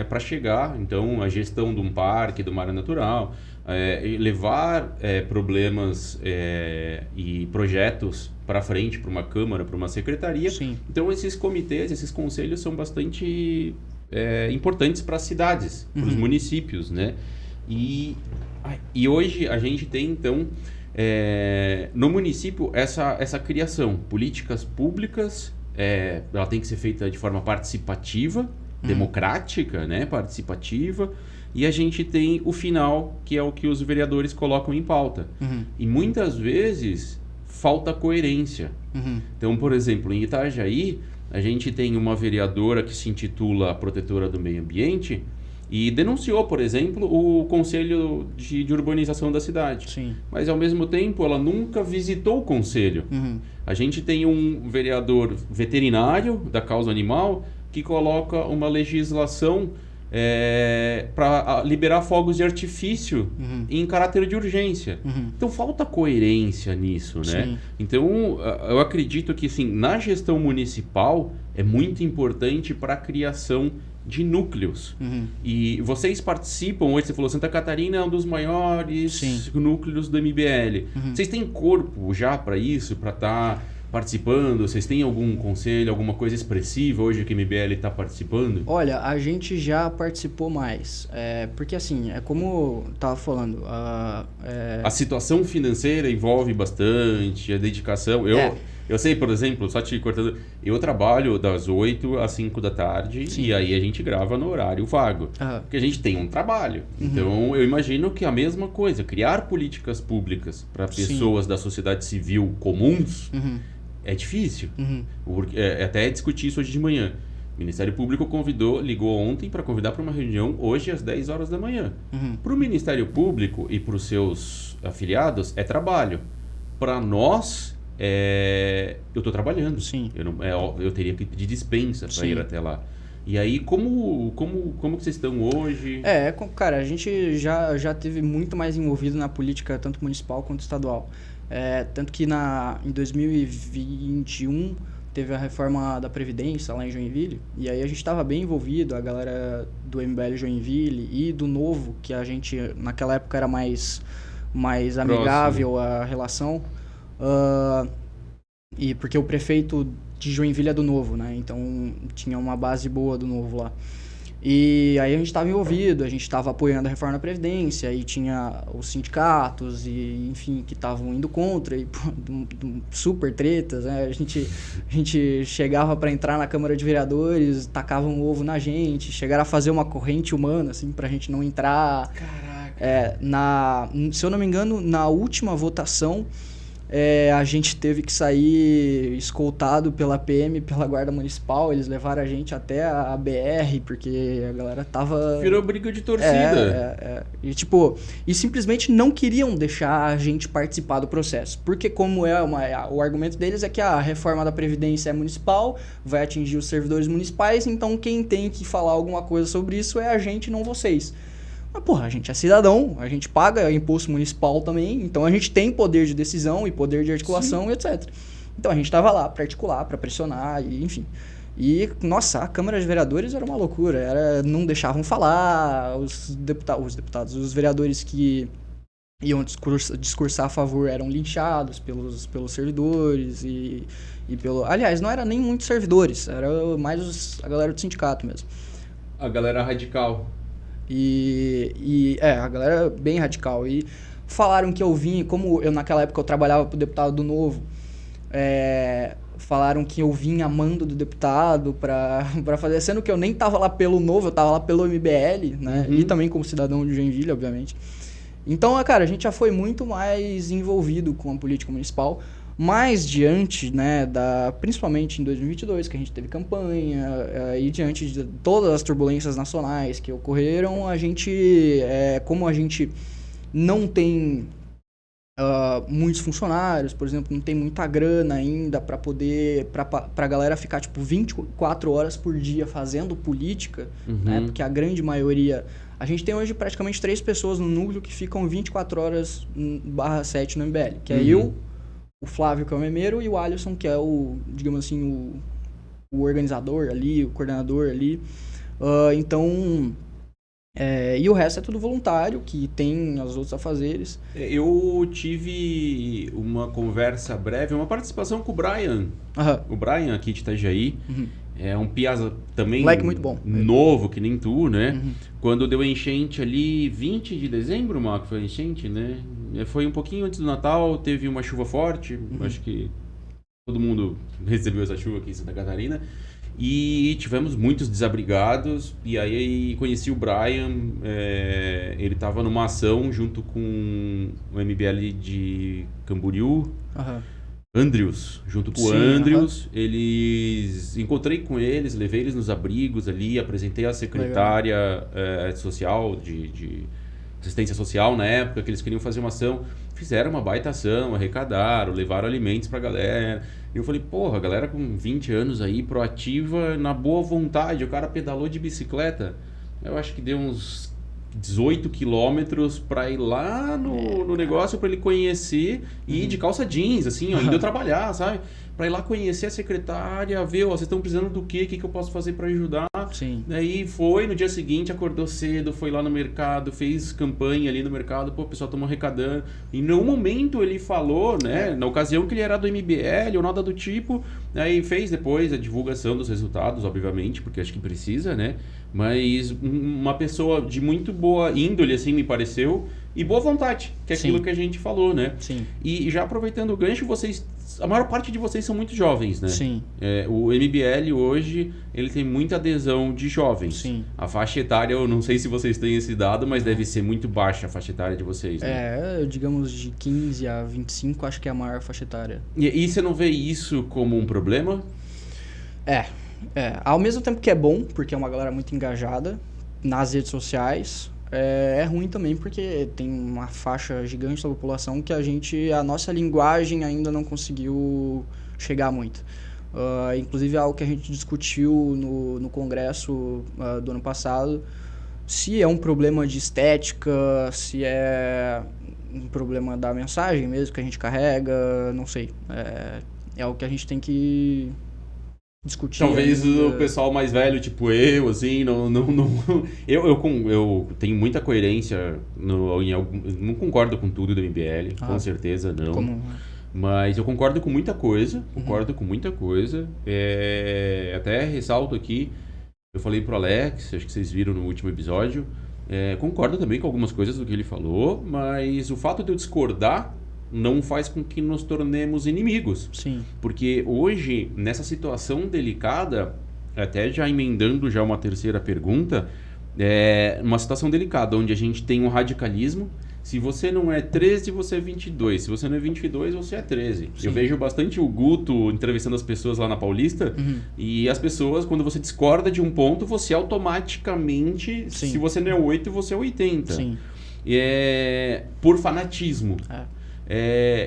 para chegar então à gestão de um parque, de uma área natural, levar problemas e projetos para frente, para uma câmara, para uma secretaria. Sim. Então esses comitês, esses conselhos são bastante importantes para as cidades, para os municípios, né? E hoje a gente tem então no município essa criação, políticas públicas, ela tem que ser feita de forma participativa, democrática, né? Participativa. E a gente tem o final, que é o que os vereadores colocam em pauta. E muitas vezes falta coerência. Então, por exemplo, em Itajaí, a gente tem uma vereadora que se intitula Protetora do Meio Ambiente e denunciou, por exemplo, o Conselho de Urbanização da cidade. Sim. Mas, ao mesmo tempo, ela nunca visitou o conselho. A gente tem um vereador veterinário da causa animal que coloca uma legislação para liberar fogos de artifício em caráter de urgência. Então falta coerência nisso, né? Sim. Então eu acredito que assim, na gestão municipal é muito importante para a criação de núcleos. E vocês participam, hoje você falou, Santa Catarina é um dos maiores núcleos do MBL. Vocês têm corpo já para isso, para estar participando? Vocês têm algum conselho, alguma coisa expressiva hoje que o MBL está participando? Olha, a gente já participou mais. Porque assim, é como eu tava falando. A situação financeira envolve bastante, a dedicação. Eu sei, por exemplo, só te cortando, eu trabalho das 8 às 5 da tarde. Sim. E aí a gente grava no horário vago. Porque a gente tem um trabalho. Então eu imagino que a mesma coisa, criar políticas públicas para pessoas da sociedade civil comuns é difícil. Até discuti isso hoje de manhã. O Ministério Público ligou ontem para convidar para uma reunião hoje às 10 horas da manhã. Para o Ministério Público e para os seus afiliados é trabalho. Para nós, eu estou trabalhando. Sim. Eu teria que pedir dispensa para ir até lá. E aí, como que vocês estão hoje? Cara, a gente já teve muito mais envolvido na política, tanto municipal quanto estadual. Tanto que em 2021 teve a reforma da Previdência lá em Joinville, e aí a gente estava bem envolvido, a galera do MBL Joinville e do Novo, que a gente naquela época era mais amigável a relação, e porque o prefeito de Joinville é do Novo, né? Então tinha uma base boa do Novo lá. E aí a gente estava envolvido, a gente estava apoiando a reforma da Previdência, e tinha os sindicatos, e enfim, que estavam indo contra, e super tretas, né? A gente chegava para entrar na Câmara de Vereadores, tacavam um ovo na gente, chegaram a fazer uma corrente humana, assim, pra gente não entrar. Caraca! Se eu não me engano, na última votação, a gente teve que sair escoltado pela PM, pela Guarda Municipal. Eles levaram a gente até a BR, porque a galera tava... Virou briga de torcida. E simplesmente não queriam deixar a gente participar do processo. Porque como o argumento deles é que a reforma da Previdência é municipal, vai atingir os servidores municipais, então quem tem que falar alguma coisa sobre isso é a gente, não vocês. Mas, porra, a gente é cidadão, a gente paga imposto municipal também, então a gente tem poder de decisão e poder de articulação, e etc. Então a gente estava lá para articular, para pressionar, e enfim. E, nossa, a Câmara de Vereadores era uma loucura, não deixavam falar, os vereadores que iam discursar a favor eram linchados pelos servidores aliás, não era nem muitos servidores, era mais a galera do sindicato mesmo. A galera radical. A galera bem radical. E falaram que eu vim, como naquela época eu trabalhava pro deputado do Novo, falaram que eu vim a mando do deputado pra fazer, sendo que eu nem tava lá pelo Novo, eu tava lá pelo MBL, né? E também como cidadão de Joinville, obviamente. Então, cara, a gente já foi muito mais envolvido com a política municipal, mas diante, né, principalmente em 2022, que a gente teve campanha, e diante de todas as turbulências nacionais que ocorreram, a gente, como a gente não tem muitos funcionários, por exemplo, não tem muita grana ainda pra galera ficar, tipo, 24 horas por dia fazendo política, né, porque a grande maioria... A gente tem hoje praticamente 3 pessoas no núcleo que ficam 24 horas /7 no MBL, que é eu, o Flávio, que é o memeiro, e o Alisson, que é o, digamos assim, o organizador ali, o coordenador ali. Então, e o resto é tudo voluntário, que tem os outros afazeres. Eu tive uma conversa breve, uma participação com o Brian. O Brian aqui de Itajaí. É um piazza também moleque muito bom, novo, que nem tu, né? Quando deu a enchente ali, 20 de dezembro, Marco, foi a enchente, né? Foi um pouquinho antes do Natal, teve uma chuva forte, acho que todo mundo recebeu essa chuva aqui em Santa Catarina. E tivemos muitos desabrigados, e aí conheci o Brian, ele estava numa ação junto com o MBL de Camboriú, Andrews, junto com o Andrews, encontrei com eles, levei eles nos abrigos ali, apresentei a secretária social, de assistência social na época, que eles queriam fazer uma ação, fizeram uma baita ação, arrecadaram, levaram alimentos pra galera. E eu falei, porra, a galera com 20 anos aí, proativa, na boa vontade, o cara pedalou de bicicleta, eu acho que deu uns 18 quilômetros pra ir lá no negócio, pra ele conhecer, e ir de calça jeans, assim, ó, indo trabalhar, sabe? Pra ir lá conhecer a secretária, ver, ó, vocês estão precisando do quê? O que eu posso fazer pra ajudar? Sim. Daí foi, no dia seguinte, acordou cedo, foi lá no mercado, fez campanha ali no mercado, pô, o pessoal tomou arrecadando. E no momento ele falou, né, na ocasião que ele era do MBL ou nada do tipo, aí fez depois a divulgação dos resultados, obviamente, porque acho que precisa, né? Mas uma pessoa de muito boa índole, assim, me pareceu, e boa vontade, que é aquilo que a gente falou, né? Sim. E já aproveitando o gancho, a maior parte de vocês são muito jovens, né? Sim. O MBL hoje, ele tem muita adesão de jovens. Sim. A faixa etária, eu não sei se vocês têm esse dado, mas deve ser muito baixa a faixa etária de vocês, né? Digamos de 15 a 25, acho que é a maior faixa etária. E você não vê isso como um problema? Ao mesmo tempo que é bom, porque é uma galera muito engajada nas redes sociais, é ruim também porque tem uma faixa gigante da população que a nossa linguagem ainda não conseguiu chegar muito. Inclusive é algo que a gente discutiu no congresso do ano passado, se é um problema de estética, se é um problema da mensagem mesmo que a gente carrega, não sei. É algo que a gente tem que discutir. Talvez o pessoal mais velho, tipo eu, assim, não eu tenho muita coerência, não concordo com tudo do MBL, com certeza não. Mas eu concordo com muita coisa, até ressalto aqui, eu falei pro Alex, acho que vocês viram no último episódio, concordo também com algumas coisas do que ele falou, mas o fato de eu discordar não faz com que nos tornemos inimigos. Sim. Porque hoje, nessa situação delicada, até já emendando já uma terceira pergunta, uma situação delicada, onde a gente tem um radicalismo. Se você não é 13, você é 22. Se você não é 22, você é 13. Sim. Eu vejo bastante o Guto entrevistando as pessoas lá na Paulista, e as pessoas, quando você discorda de um ponto, você automaticamente, se você não é 8, você é 80. Sim. Por fanatismo.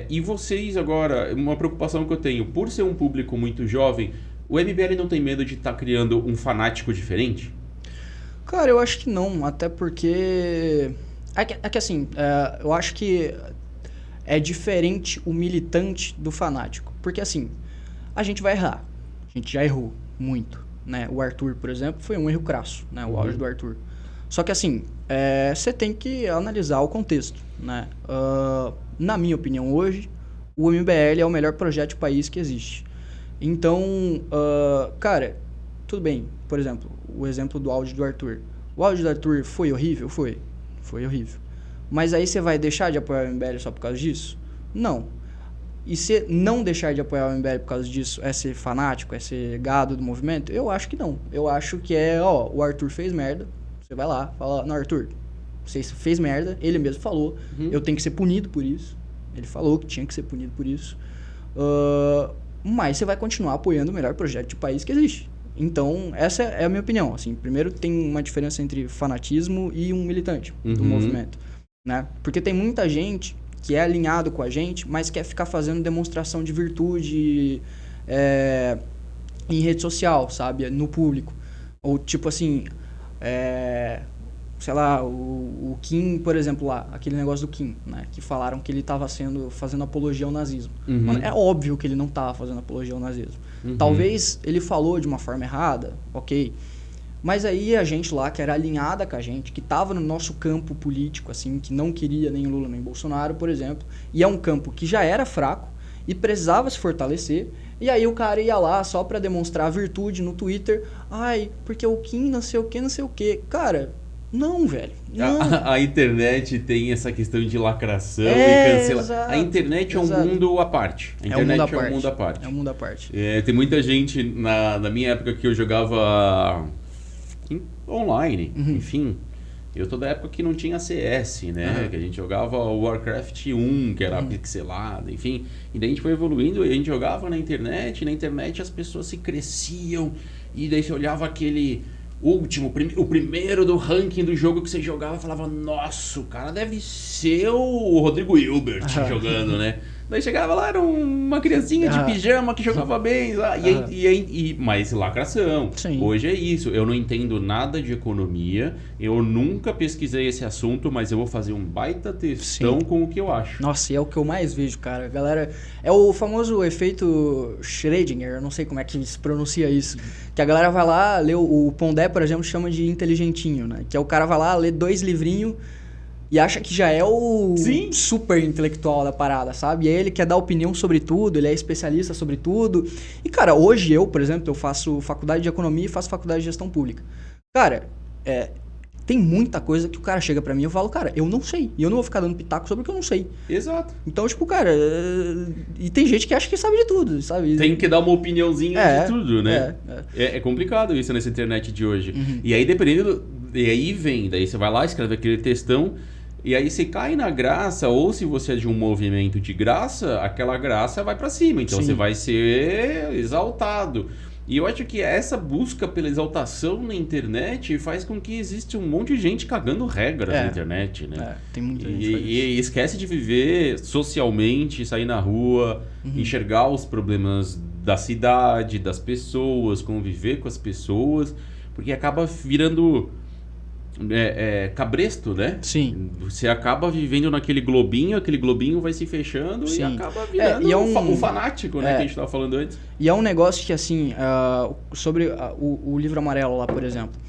E vocês agora, uma preocupação que eu tenho, por ser um público muito jovem, o MBL não tem medo de estar criando um fanático diferente? Cara, eu acho que não, até porque... assim, eu acho que é diferente o militante do fanático, porque assim, a gente vai errar, a gente já errou muito, né? O Arthur, por exemplo, foi um erro crasso, né? O áudio do Arthur. Só que assim, você tem que analisar o contexto, né? Na minha opinião, hoje, o MBL é o melhor projeto de país que existe. Então, cara, tudo bem. Por exemplo, o exemplo do áudio do Arthur. O áudio do Arthur foi horrível? Foi horrível. Mas aí você vai deixar de apoiar o MBL só por causa disso? Não. E se não deixar de apoiar o MBL por causa disso é ser fanático, é ser gado do movimento? Eu acho que não. Eu acho que o Arthur fez merda. Você vai lá, fala, não, Arthur, você fez merda. Ele mesmo falou, eu tenho que ser punido por isso. Ele falou que tinha que ser punido por isso. Mas você vai continuar apoiando o melhor projeto de país que existe. Então, essa é a minha opinião. Assim, primeiro, tem uma diferença entre fanatismo e um militante do movimento. Né? Porque tem muita gente que é alinhado com a gente, mas quer ficar fazendo demonstração de virtude em rede social, sabe? No público. Ou tipo assim, sei lá, o Kim, por exemplo, lá, aquele negócio do Kim, né? Que falaram que ele estava fazendo apologia ao nazismo. Mano, é óbvio que ele não estava fazendo apologia ao nazismo. Talvez ele falou de uma forma errada, ok. Mas aí a gente lá, que era alinhada com a gente, que estava no nosso campo político, assim, que não queria nem Lula nem Bolsonaro, por exemplo, e é um campo que já era fraco e precisava se fortalecer, e aí o cara ia lá só para demonstrar virtude no Twitter, porque o Kim não sei o que. Cara, não, velho. Não. A internet tem essa questão de lacração e cancelar. Exato, a internet é um mundo à parte. A internet é um mundo à parte. É um mundo à parte. Tem muita gente, na minha época que eu jogava online, enfim. Eu tô da época que não tinha CS, né? Que a gente jogava o Warcraft 1, que era pixelado, enfim. E daí a gente foi evoluindo e a gente jogava na internet. E na internet as pessoas se cresciam. E daí você olhava aquele o primeiro do ranking do jogo que você jogava e falava, nossa, o cara deve ser o Rodrigo Hilbert jogando, né? Daí chegava lá, era uma criancinha de pijama que jogava bem, mas lacração. Sim. Hoje é isso, eu não entendo nada de economia, eu nunca pesquisei esse assunto, mas eu vou fazer um baita textão com o que eu acho. Nossa, e é o que eu mais vejo, cara. Galera, é o famoso efeito Schrödinger, eu não sei como é que se pronuncia isso. Que a galera vai lá, lê o Pondé, por exemplo, chama de inteligentinho, né? Que é o cara vai lá, lê 2 livrinhos e acha que já é o super intelectual da parada, sabe? E aí ele quer dar opinião sobre tudo, ele é especialista sobre tudo. E, cara, hoje eu, por exemplo, eu faço faculdade de economia e faço faculdade de gestão pública. Cara, tem muita coisa que o cara chega pra mim e eu falo, cara, eu não sei. E eu não vou ficar dando pitaco sobre o que eu não sei. Exato. Então, tipo, cara, e tem gente que acha que sabe de tudo, sabe? Tem que dar uma opiniãozinha de tudo, né? É complicado isso nessa internet de hoje. E aí, daí você vai lá, escreve aquele textão, e aí você cai na graça, ou se você é de um movimento de graça, aquela graça vai pra cima. Então você vai ser exaltado. E eu acho que essa busca pela exaltação na internet faz com que exista um monte de gente cagando regras na internet, né? Tem muita gente e esquece de viver socialmente, sair na rua, enxergar os problemas da cidade, das pessoas, conviver com as pessoas, porque acaba virando cabresto, né? Sim. Você acaba vivendo naquele globinho, aquele globinho vai se fechando e acaba virando o fanático, né? Que a gente estava falando antes. E é um negócio que, assim, sobre o livro amarelo lá, por exemplo.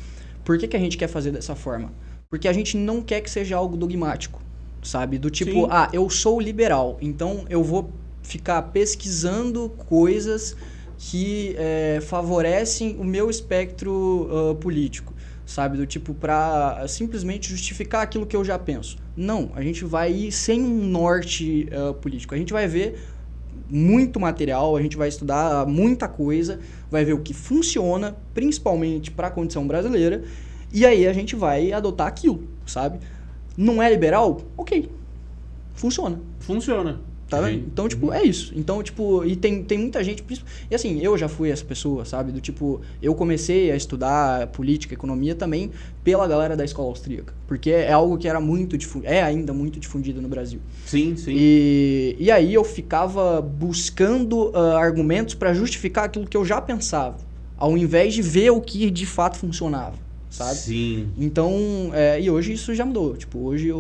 Por que a gente quer fazer dessa forma? Porque a gente não quer que seja algo dogmático, sabe? Do tipo, eu sou liberal, então eu vou ficar pesquisando coisas que favorecem o meu espectro político. Sabe, do tipo, pra simplesmente justificar aquilo que eu já penso. Não, a gente vai ir sem um norte político. A gente vai ver muito material, a gente vai estudar muita coisa, vai ver o que funciona, principalmente para a condição brasileira, e aí a gente vai adotar aquilo, sabe? Não é liberal? Ok. Funciona. Tá vendo? Então, tipo, é isso. Então, tipo, e tem muita gente... E assim, eu já fui essa pessoa, sabe? Do tipo, eu comecei a estudar política, economia também pela galera da escola austríaca. Porque é algo que era ainda muito difundido no Brasil. Sim. E aí eu ficava buscando argumentos para justificar aquilo que eu já pensava, ao invés de ver o que de fato funcionava. Sabe? Sim. Então, e hoje isso já mudou. Tipo, hoje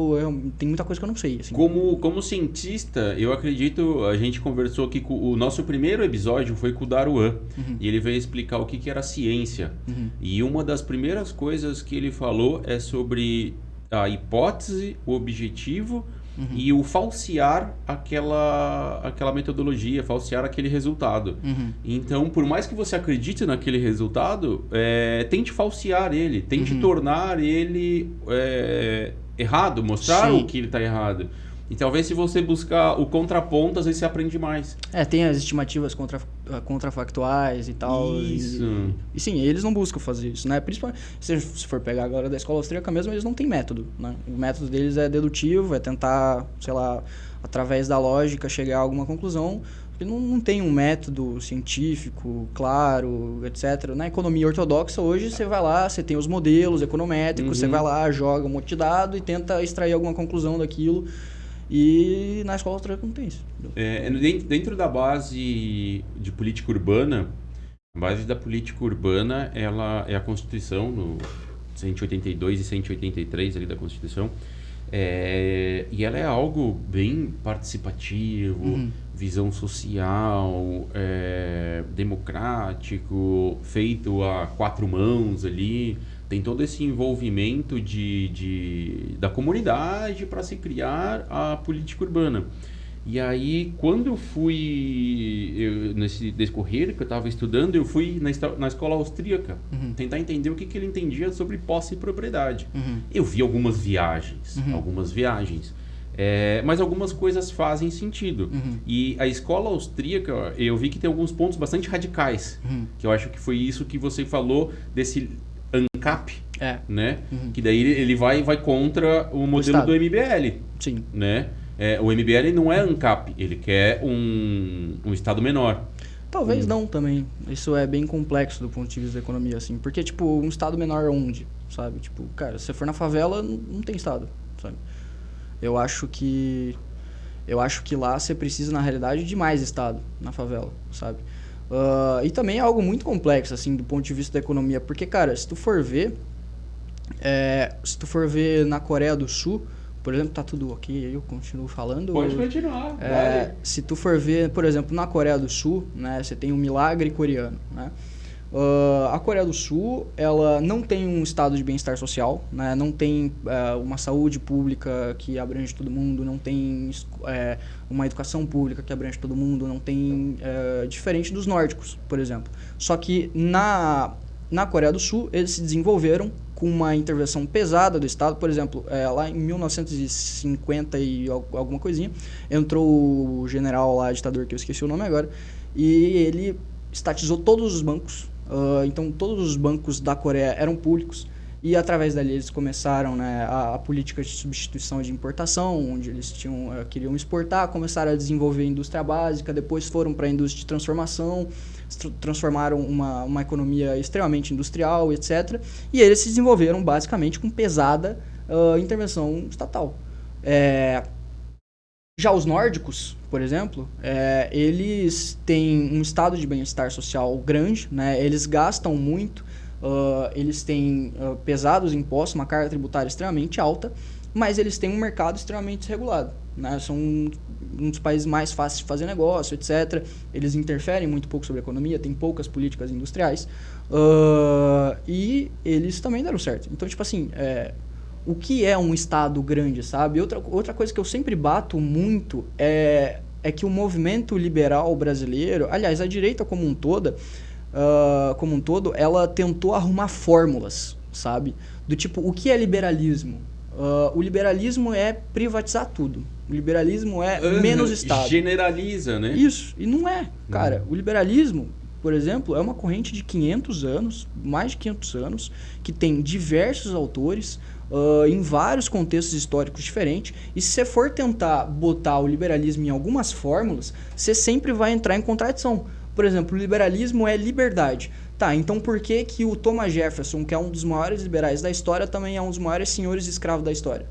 tem muita coisa que eu não sei. Assim. Como cientista, eu acredito, a gente conversou aqui o nosso primeiro episódio foi com o Daruan. E ele veio explicar o que era ciência. E uma das primeiras coisas que ele falou é sobre a hipótese, o objetivo e o falsear aquela metodologia, falsear aquele resultado. Então, por mais que você acredite naquele resultado, tente falsear ele, tente tornar ele errado, mostrar o que ele está errado. E talvez se você buscar o contraponto, às vezes você aprende mais. Tem as estimativas contrafactuais e tal. Isso. E sim, eles não buscam fazer isso, né? Principalmente se for pegar agora da escola austríaca mesmo, eles não têm método, né? O método deles é dedutivo, é tentar, sei lá, através da lógica chegar a alguma conclusão. Porque não tem um método científico claro, etc. Na economia ortodoxa, hoje, você vai lá, você tem os modelos econométricos, você vai lá, joga um monte de dado e tenta extrair alguma conclusão daquilo. E na escola austríaca não tem isso. Dentro da base de política urbana, a base da política urbana ela é a Constituição, no 182 e 183 ali da Constituição. E ela é algo bem participativo, visão social, democrático, feito a 4 mãos ali. Tem todo esse envolvimento da comunidade para se criar a política urbana. E aí, quando eu fui, nesse decorrer que eu estava estudando, eu fui na escola austríaca tentar entender o que ele entendia sobre posse e propriedade. Eu vi algumas viagens, mas algumas coisas fazem sentido. E a escola austríaca, eu vi que tem alguns pontos bastante radicais, que eu acho que foi isso que você falou desse ANCAP, né? Que daí ele vai contra o modelo do MBL. Sim. Né? O MBL não é ANCAP, ele quer um Estado menor. Talvez não também. Isso é bem complexo do ponto de vista da economia, assim. Porque, tipo, um Estado menor onde, sabe? Tipo, cara, se você for na favela, não tem Estado, sabe? Eu acho que lá você precisa, na realidade, de mais Estado na favela, sabe? E também é algo muito complexo, assim, do ponto de vista da economia. Porque, cara, se tu for ver na Coreia do Sul, por exemplo, tá tudo ok, eu continuo falando. Pode continuar. Se tu for ver, por exemplo, na Coreia do Sul, né, você tem o milagre coreano, né? A Coreia do Sul, ela não tem um estado de bem-estar social, né? Não tem uma saúde pública que abrange todo mundo, não tem uma educação pública que abrange todo mundo, não tem diferente dos nórdicos, por exemplo. Só que na Coreia do Sul, eles se desenvolveram com uma intervenção pesada do Estado. Por exemplo, lá em 1950 e alguma coisinha, entrou o general lá, ditador, que eu esqueci o nome agora, e ele estatizou todos os bancos. Então, todos os bancos da Coreia eram públicos. E através dali eles começaram, né, a política de substituição de importação, onde eles queriam exportar, começaram a desenvolver a indústria básica, depois foram para a indústria de transformação, transformaram uma economia extremamente industrial, etc. E eles se desenvolveram basicamente com pesada intervenção estatal. Já os nórdicos, por exemplo, eles têm um estado de bem-estar social grande, né? Eles gastam muito, eles têm pesados impostos, uma carga tributária extremamente alta, mas eles têm um mercado extremamente desregulado, né? São um dos países mais fáceis de fazer negócio, etc. Eles interferem muito pouco sobre a economia, tem poucas políticas industriais, e eles também deram certo. Então, tipo assim, o que é um Estado grande, sabe? Outra coisa que eu sempre bato muito é que o movimento liberal brasileiro, aliás, a direita como um todo, ela tentou arrumar fórmulas, sabe? Do tipo, o que é liberalismo? O liberalismo é privatizar tudo. O liberalismo é menos Estado. Generaliza, né? Isso, e não é, cara. O liberalismo, por exemplo, é uma corrente de 500 anos, mais de 500 anos, que tem diversos autores, em vários contextos históricos diferentes, e se você for tentar botar o liberalismo em algumas fórmulas, você sempre vai entrar em contradição. Por exemplo, o liberalismo é liberdade. Tá, então por que o Thomas Jefferson, que é um dos maiores liberais da história, também é um dos maiores senhores escravos da história?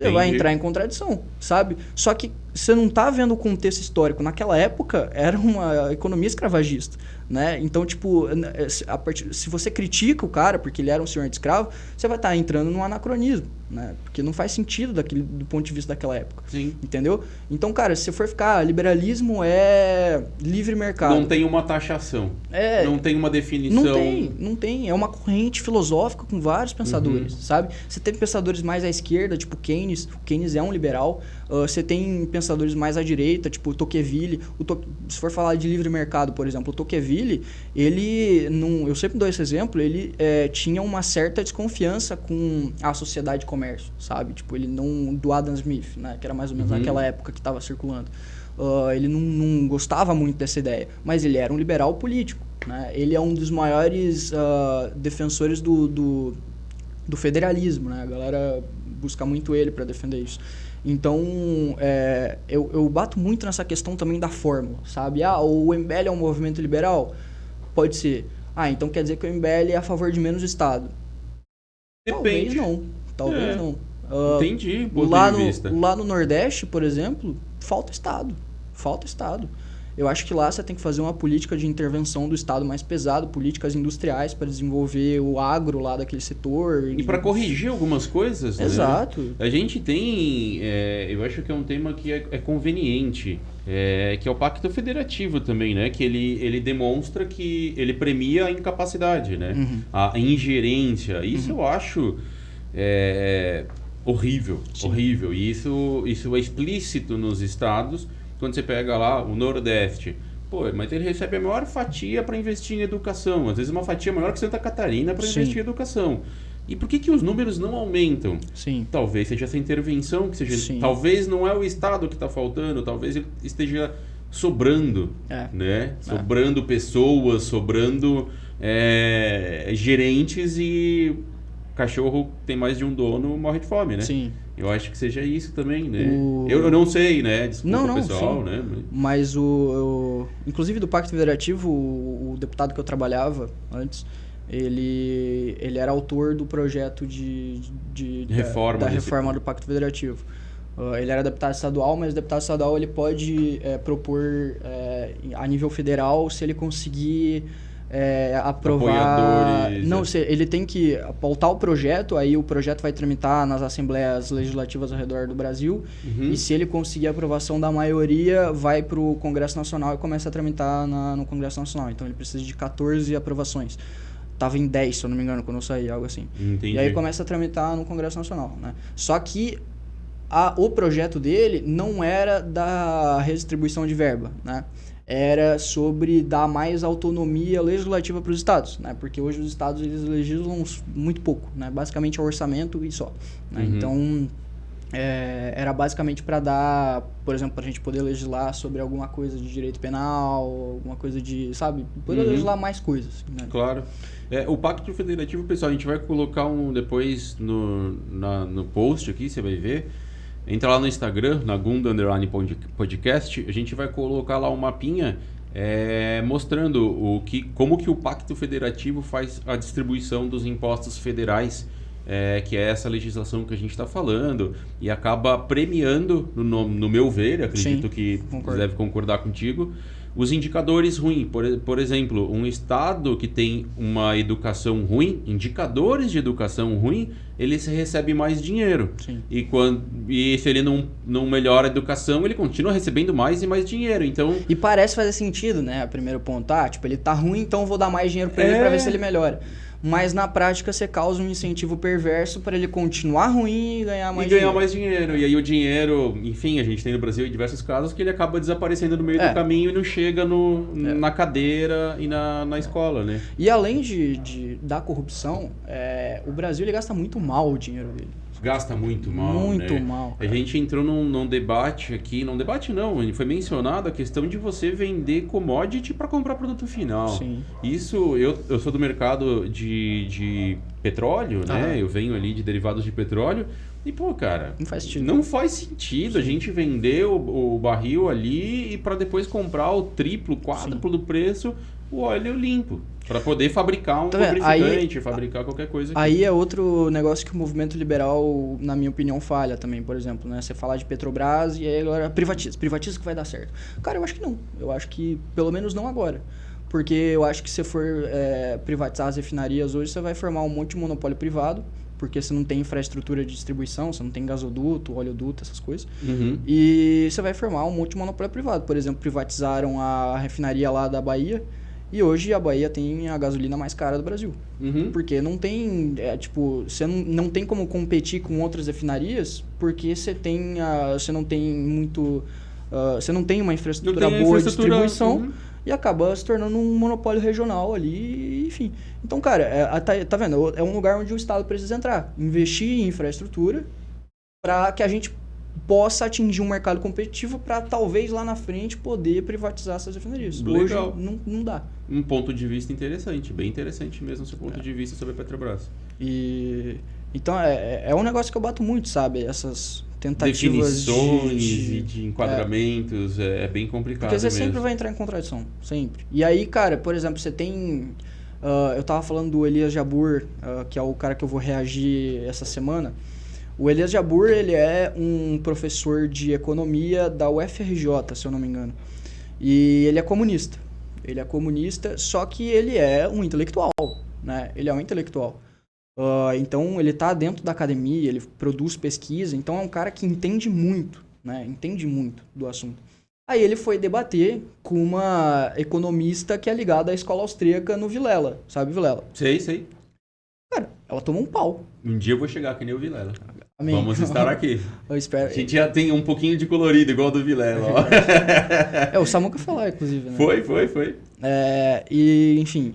Você vai entrar em contradição, sabe? Só que você não tá vendo o contexto histórico. Naquela época, era uma economia escravagista, né? Então, tipo, se você critica o cara porque ele era um senhor de escravo, você vai estar entrando num anacronismo, né? Porque não faz sentido do ponto de vista daquela época. Sim. Entendeu? Então, cara, se você for ficar, liberalismo é livre mercado. Não tem uma taxação. Não tem uma definição. Não tem. É uma corrente filosófica com vários pensadores, sabe? Você tem pensadores mais à esquerda, tipo Keynes. O Keynes é um liberal. Você tem pensadores mais à direita, tipo Tocqueville. Se for falar de livre mercado, por exemplo, o Tocqueville, eu sempre dou esse exemplo, ele tinha uma certa desconfiança com a sociedade comércio, sabe? Tipo, ele não... Do Adam Smith, né? Que era mais ou menos naquela época que estava circulando. Ele não gostava muito dessa ideia, mas ele era um liberal político, né? Ele é um dos maiores defensores do federalismo, né? A galera busca muito ele para defender isso. Então, eu bato muito nessa questão também da fórmula, sabe? O MBL é um movimento liberal? Pode ser. Então quer dizer que o MBL é a favor de menos Estado? Depende. Talvez não. Entendi, ponto de vista. Lá no Nordeste, por exemplo, falta Estado. Eu acho que lá você tem que fazer uma política de intervenção do Estado mais pesado, políticas industriais para desenvolver o agro lá daquele setor. E para corrigir algumas coisas, Exato. né? A gente tem, eu acho que é um tema que é conveniente, que é o Pacto Federativo também, né? Que ele demonstra que ele premia a incapacidade, né? A ingerência. Isso eu acho horrível. E isso é explícito nos estados. Quando você pega lá o Nordeste, mas ele recebe a maior fatia para investir em educação. Às vezes uma fatia maior que Santa Catarina para investir em educação. E por que os números não aumentam? Sim. Talvez seja essa intervenção, que seja, talvez não é o Estado que está faltando, talvez ele esteja sobrando, né? Sobrando pessoas, sobrando gerentes, e cachorro tem mais de um dono, morre de fome, né? Sim. Eu acho que seja isso também, né? Eu não sei, né? Desculpa, pessoal, né? Mas inclusive do Pacto Federativo, o deputado que eu trabalhava antes, ele era autor do projeto da reforma do Pacto Federativo. Ele era deputado estadual, mas o deputado estadual ele pode propor a nível federal se ele conseguir aprovar... Não, ele tem que pautar o projeto, aí o projeto vai tramitar nas assembleias legislativas ao redor do Brasil, e se ele conseguir a aprovação da maioria, vai para o Congresso Nacional e começa a tramitar no Congresso Nacional. Então ele precisa de 14 aprovações. Tava em 10, se eu não me engano, quando eu saí, algo assim. Entendi. E aí começa a tramitar no Congresso Nacional, né? Só que o projeto dele não era da redistribuição de verba, né? Era sobre dar mais autonomia legislativa para os estados, né? Porque hoje os estados eles legislam muito pouco, né? Basicamente é orçamento e só, né? Então era basicamente para dar, por exemplo, para a gente poder legislar sobre alguma coisa de direito penal, alguma coisa de, sabe, poder legislar mais coisas, né? Claro. O Pacto Federativo, pessoal, a gente vai colocar depois no post aqui, você vai ver. Entra lá no Instagram, Nagunda_podcast, a gente vai colocar lá um mapinha mostrando como que o Pacto Federativo faz a distribuição dos impostos federais, que é essa legislação que a gente está falando, e acaba premiando, no meu ver, acredito que você deve concordar contigo, os indicadores ruins. Por exemplo, um estado que tem uma educação ruim, indicadores de educação ruim, ele recebe mais dinheiro. Sim. E se ele não melhora a educação, ele continua recebendo mais e mais dinheiro. Então... E parece fazer sentido, né? O primeiro ponto, ele tá ruim, então eu vou dar mais dinheiro para ele para ver se ele melhora. Mas na prática você causa um incentivo perverso para ele continuar ruim e ganhar mais dinheiro. E aí o dinheiro, enfim, a gente tem no Brasil diversos casos que ele acaba desaparecendo no meio do caminho e não chega na cadeira e na escola, né? E além da corrupção, o Brasil ele gasta muito mal o dinheiro dele. Gasta muito mal, Muito mal. Cara. A gente entrou num debate aqui, foi mencionado a questão de você vender commodity para comprar produto final. Sim. Isso, eu sou do mercado de petróleo, né? Eu venho ali de derivados de petróleo e, cara... Não faz sentido. Não faz sentido a gente vender o barril ali e para depois comprar o triplo, quádruplo do preço o óleo limpo. Para poder fabricar um lubrificante, fabricar qualquer coisa. Aí é outro negócio que o movimento liberal, na minha opinião, falha também. Por exemplo, né? Você falar de Petrobras e aí agora privatiza que vai dar certo. Cara, eu acho que não. Eu acho que, pelo menos não agora. Porque eu acho que se for privatizar as refinarias hoje, você vai formar um monte de monopólio privado, porque você não tem infraestrutura de distribuição, você não tem gasoduto, oleoduto, essas coisas. E você vai formar um monte de monopólio privado. Por exemplo, privatizaram a refinaria lá da Bahia, e hoje a Bahia tem a gasolina mais cara do Brasil. Porque não tem, você não tem como competir com outras refinarias, porque você não tem muito... você não tem uma infraestrutura boa de distribuição, e acaba se tornando um monopólio regional ali, enfim. Então, cara, tá vendo? É um lugar onde o Estado precisa entrar, investir em infraestrutura para que a gente possa atingir um mercado competitivo para talvez lá na frente poder privatizar essas refinarias. Legal. Hoje não dá. Um ponto de vista interessante, bem interessante mesmo o seu ponto de vista sobre a Petrobras. Então é um negócio que eu bato muito, sabe? Essas tentativas definições e de enquadramentos, é bem complicado porque você mesmo. sempre vai entrar em contradição, sempre. E aí, cara, por exemplo, você tem... eu tava falando do Elias Jabbour, que é o cara que eu vou reagir essa semana. O Elias Jabbour, ele é um professor de economia da UFRJ, se eu não me engano. E ele é comunista. Ele é comunista, só que ele é um intelectual, né? Ele é um intelectual. Então, ele tá dentro da academia, ele produz pesquisa, então é um cara que entende muito, né? Entende muito do assunto. Aí ele foi debater com uma economista que é ligada à escola austríaca no Vilela, sabe Vilela? Sei. Cara, ela tomou um pau. Um dia eu vou chegar que nem o Vilela. Amém. Vamos estar aqui. Eu espero. A gente já tem um pouquinho de colorido, igual do Vilela. Ó. O Samuca foi lá, inclusive, né? Foi. Enfim,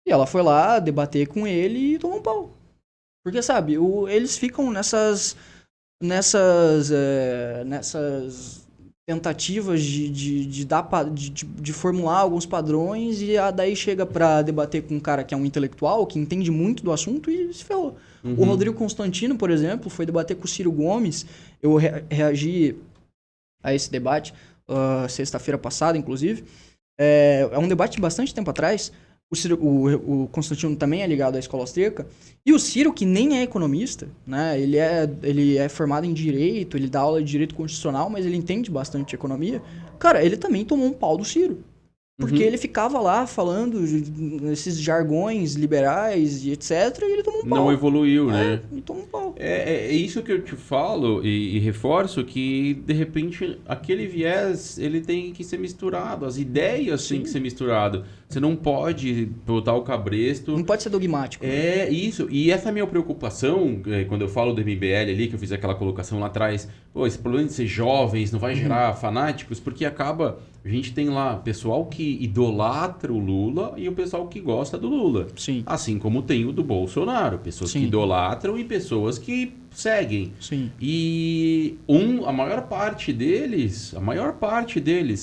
e ela foi lá debater com ele e tomou um pau. Porque, sabe, eles ficam nessas tentativas de formular alguns padrões e daí chega pra debater com um cara que é um intelectual, que entende muito do assunto e se ferrou. O Rodrigo Constantino, por exemplo, foi debater com o Ciro Gomes. Eu reagi a esse debate sexta-feira passada, inclusive. É um debate de bastante tempo atrás. O Constantino também é ligado à escola austríaca. E o Ciro, que nem é economista, né? Ele é formado em Direito, ele dá aula de Direito Constitucional, mas ele entende bastante de economia. Cara, ele também tomou um pau do Ciro. Porque ele ficava lá falando esses jargões liberais e etc. E ele tomou um pau. Não evoluiu, né? Ele tomou um pau. É isso que eu te falo e reforço, que de repente aquele viés ele tem que ser misturado, as ideias têm que ser misturado. Você não pode botar o cabresto. Não pode ser dogmático. É isso. E essa é a minha preocupação, quando eu falo do MBL ali, que eu fiz aquela colocação lá atrás. Pô, esse problema de ser jovens não vai gerar fanáticos, porque acaba... A gente tem lá pessoal que idolatra o Lula e o pessoal que gosta do Lula. Sim. Assim como tem o do Bolsonaro. Pessoas que idolatram e pessoas que seguem. Sim. E a maior parte deles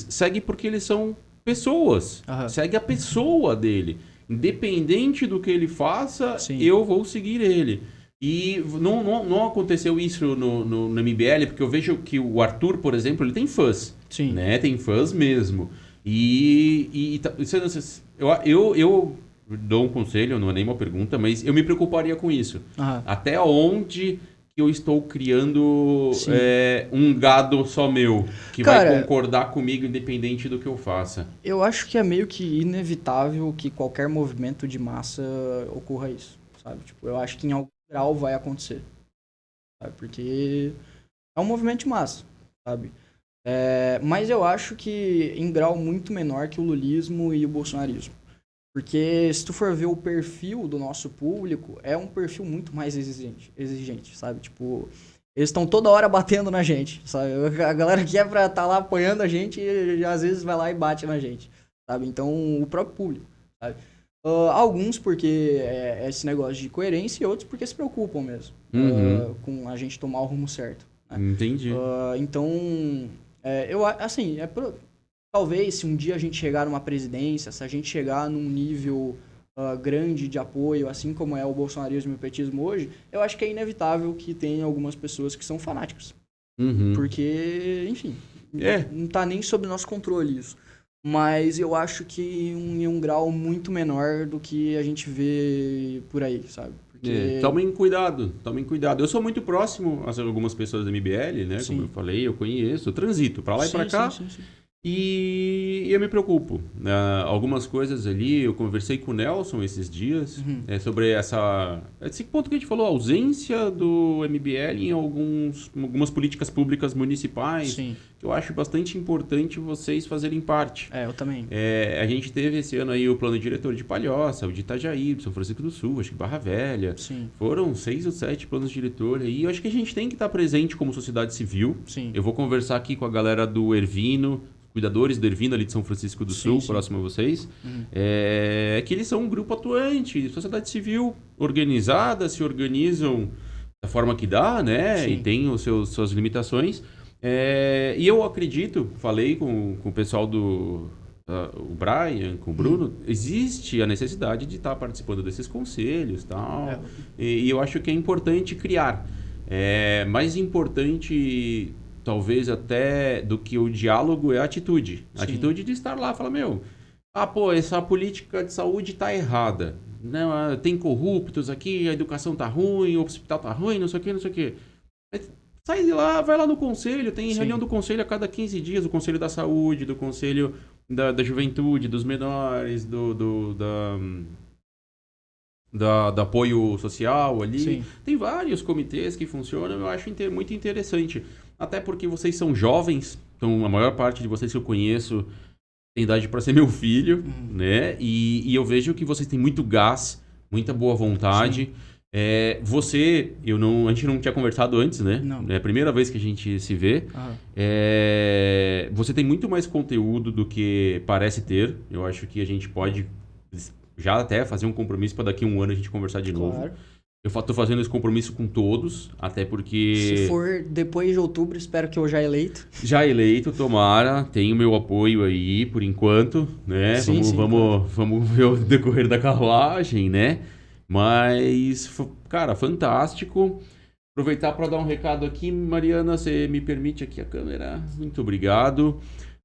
segue porque eles são pessoas. Segue a pessoa dele. Independente do que ele faça, eu vou seguir ele. E não aconteceu isso no MBL, porque eu vejo que o Arthur, por exemplo, ele tem fãs. Sim. Né? Tem fãs mesmo. Eu dou um conselho, não é nem uma pergunta, mas eu me preocuparia com isso. Até onde que eu estou criando um gado só meu, que vai concordar comigo independente do que eu faça? Eu acho que é meio que inevitável que qualquer movimento de massa ocorra isso, sabe? Tipo, eu acho que em algum grau vai acontecer, sabe? Porque é um movimento de massa, sabe? Mas eu acho que em grau muito menor que o lulismo e o bolsonarismo. Porque se tu for ver o perfil do nosso público, é um perfil muito mais exigente, sabe? Tipo, eles estão toda hora batendo na gente, sabe? A galera que é pra estar lá apoiando a gente, às vezes vai lá e bate na gente, sabe? Então, o próprio público, sabe? Alguns porque é esse negócio de coerência e outros porque se preocupam mesmo com a gente tomar o rumo certo. Né? Entendi. Então, talvez se um dia a gente chegar numa presidência, se a gente chegar num nível grande de apoio, assim como é o bolsonarismo e o petismo hoje, eu acho que é inevitável que tenha algumas pessoas que são fanáticas. Porque, enfim, não tá nem sob nosso controle isso. Mas eu acho que em um grau muito menor do que a gente vê por aí, sabe? Porque... Tomem cuidado. Eu sou muito próximo a algumas pessoas da MBL, né? Como eu falei, eu conheço, eu transito pra lá e pra cá. Sim. E eu me preocupo. Algumas coisas ali, eu conversei com o Nelson esses dias sobre esse ponto que a gente falou, a ausência do MBL em algumas políticas públicas municipais, que eu acho bastante importante vocês fazerem parte. Eu também. A gente teve esse ano aí o plano diretor de Palhoça, o de Itajaí, de São Francisco do Sul, acho que Barra Velha. Foram 6 ou 7 planos diretores aí. Eu acho que a gente tem que estar presente como sociedade civil. Eu vou conversar aqui com a galera do Ervino, cuidadores do Ervindo ali de São Francisco do Sul, próximo a vocês, é que eles são um grupo atuante, sociedade civil organizada, se organizam da forma que dá, né? Sim. E tem suas limitações. E eu acredito, falei com o pessoal do... o Brian, com o Bruno, existe a necessidade de estar participando desses conselhos e tal. E eu acho que é importante criar. Mais importante, talvez até, do que o diálogo é a atitude. A atitude de estar lá e falar, essa política de saúde está errada. Não, tem corruptos aqui, a educação está ruim, o hospital está ruim, não sei o quê. Sai de lá, vai lá no conselho, tem reunião do conselho a cada 15 dias, o conselho da saúde, do conselho da juventude, dos menores, do apoio social ali. Sim. Tem vários comitês que funcionam, eu acho muito interessante. Até porque vocês são jovens, então a maior parte de vocês que eu conheço tem idade para ser meu filho, né? E eu vejo que vocês têm muito gás, muita boa vontade. A gente não tinha conversado antes, né? Não. É a primeira vez que a gente se vê. Você tem muito mais conteúdo do que parece ter. Eu acho que a gente pode já até fazer um compromisso para daqui a um ano a gente conversar de novo. Eu estou fazendo esse compromisso com todos, até porque... Se for depois de outubro, espero que eu já eleito. Já eleito, tomara. Tem o meu apoio aí, por enquanto, né? Vamos ver o decorrer da carruagem, né? Mas, cara, fantástico. Aproveitar para dar um recado aqui. Mariana, você me permite aqui a câmera? Muito obrigado.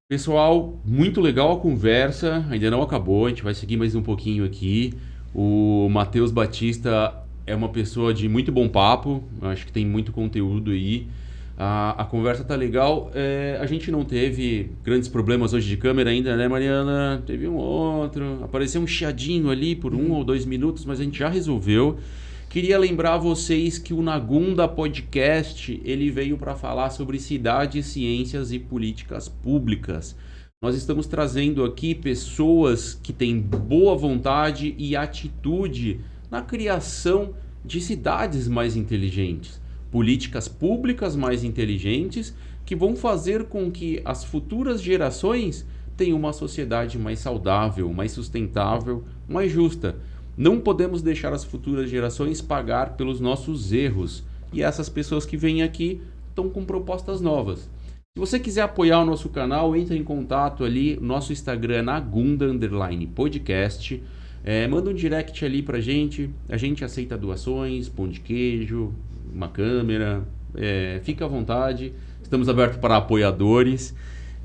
Pessoal, muito legal a conversa. Ainda não acabou, a gente vai seguir mais um pouquinho aqui. O Matheus Batista é uma pessoa de muito bom papo. Acho que tem muito conteúdo aí. A conversa tá legal. A gente não teve grandes problemas hoje de câmera ainda, né, Mariana? Teve um outro. Apareceu um chiadinho ali por 1 ou 2 minutos, mas a gente já resolveu. Queria lembrar vocês que o Nagunda Podcast, ele veio para falar sobre cidades, ciências e políticas públicas. Nós estamos trazendo aqui pessoas que têm boa vontade e atitude na criação de cidades mais inteligentes. Políticas públicas mais inteligentes que vão fazer com que as futuras gerações tenham uma sociedade mais saudável, mais sustentável, mais justa. Não podemos deixar as futuras gerações pagar pelos nossos erros. E essas pessoas que vêm aqui estão com propostas novas. Se você quiser apoiar o nosso canal, entre em contato ali. Nosso Instagram é Nagunda_podcast. Manda um direct ali pra gente. A gente aceita doações, pão de queijo, uma câmera, fica à vontade, estamos abertos para apoiadores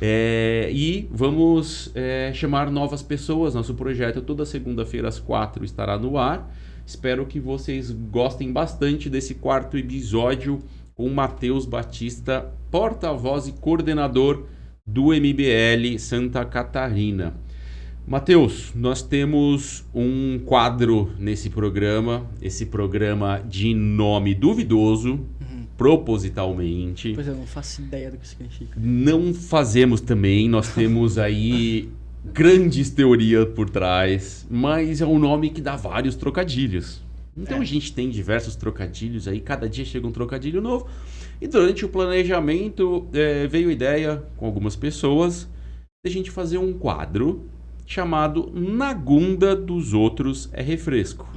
e vamos chamar novas pessoas. Nosso projeto toda segunda-feira às 4 estará no ar. Espero que vocês gostem bastante desse 4º episódio com o Matheus Batista, porta-voz e coordenador do MBL Santa Catarina. Matheus, nós temos um quadro nesse programa, esse programa de nome duvidoso, propositalmente. Pois eu não faço ideia do que significa. Não fazemos também, nós temos aí grandes teorias por trás, mas é um nome que dá vários trocadilhos. Então a gente tem diversos trocadilhos aí, cada dia chega um trocadilho novo. E durante o planejamento veio a ideia com algumas pessoas de a gente fazer um quadro chamado Nagunda dos Outros é Refresco.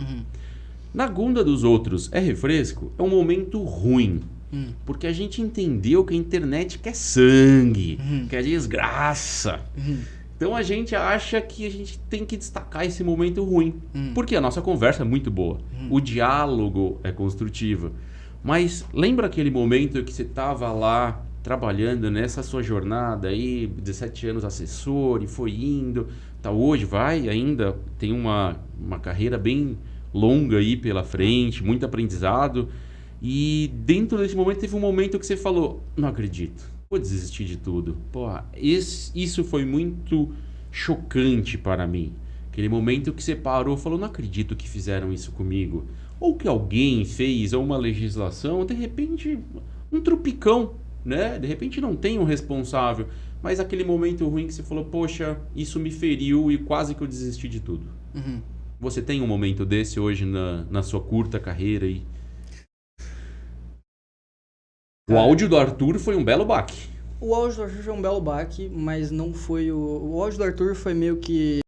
Nagunda dos Outros é Refresco é um momento ruim, porque a gente entendeu que a internet quer sangue, quer desgraça. Então a gente acha que a gente tem que destacar esse momento ruim, porque a nossa conversa é muito boa, o diálogo é construtivo. Mas lembra aquele momento que você estava lá trabalhando nessa sua jornada aí, 17 anos assessor, e foi indo, tá, hoje vai ainda, tem uma carreira bem longa aí pela frente, muito aprendizado, e dentro desse momento teve um momento que você falou, não acredito, vou desistir de tudo. Porra, isso foi muito chocante para mim. Aquele momento que você parou e falou, não acredito que fizeram isso comigo. Ou que alguém fez, ou uma legislação, de repente, um trupicão, né? De repente não tem um responsável, mas aquele momento ruim que você falou, poxa, isso me feriu e quase que eu desisti de tudo. Você tem um momento desse hoje na sua curta carreira aí? O áudio do Arthur foi um belo baque. O áudio do Arthur foi um belo baque, mas não foi o áudio do Arthur foi meio que...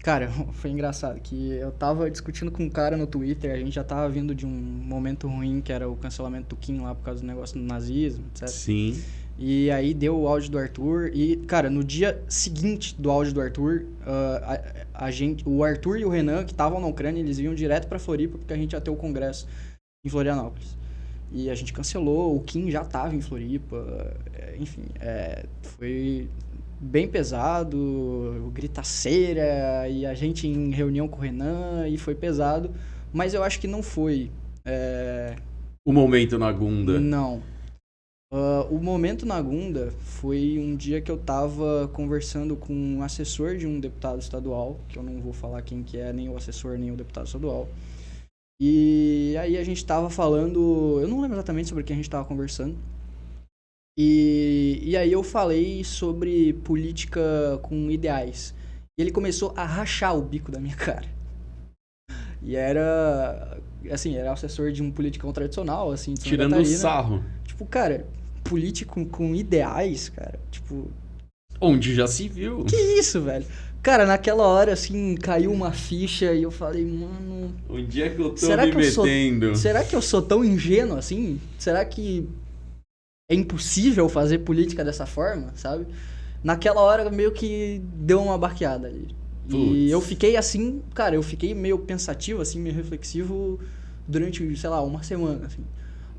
Cara, foi engraçado que eu tava discutindo com um cara no Twitter, a gente já tava vindo de um momento ruim, que era o cancelamento do Kim lá por causa do negócio do nazismo, etc. Sim. E aí deu o áudio do Arthur e, cara, no dia seguinte do áudio do Arthur, o Arthur e o Renan, que estavam na Ucrânia, eles iam direto pra Floripa, porque a gente ia ter o congresso em Florianópolis. E a gente cancelou, o Kim já tava em Floripa, enfim, foi bem pesado, gritaceira, e a gente em reunião com o Renan, e foi pesado, mas eu acho que não foi... O momento na Gunda. Não. O momento na Gunda foi um dia que eu tava conversando com um assessor de um deputado estadual, que eu não vou falar quem que é, nem o assessor, nem o deputado estadual. E aí a gente tava falando, eu não lembro exatamente sobre o que a gente tava conversando. E aí eu falei sobre política com ideais. E ele começou a rachar o bico da minha cara. E era assessor de um politicão tradicional, assim, de Santa Tirando o Catarina. sarro. Tipo, cara, político com ideais, cara, tipo... Onde já se viu. Que isso, velho? Cara, naquela hora, assim, caiu uma ficha e eu falei, mano... Onde é que eu tô será me que eu sou- metendo? Será que eu sou tão ingênuo assim? Será que é impossível fazer política dessa forma, sabe? Naquela hora meio que deu uma baqueada ali. Putz. E eu fiquei assim, cara, eu fiquei meio pensativo, assim, meio reflexivo durante, sei lá, uma semana, assim.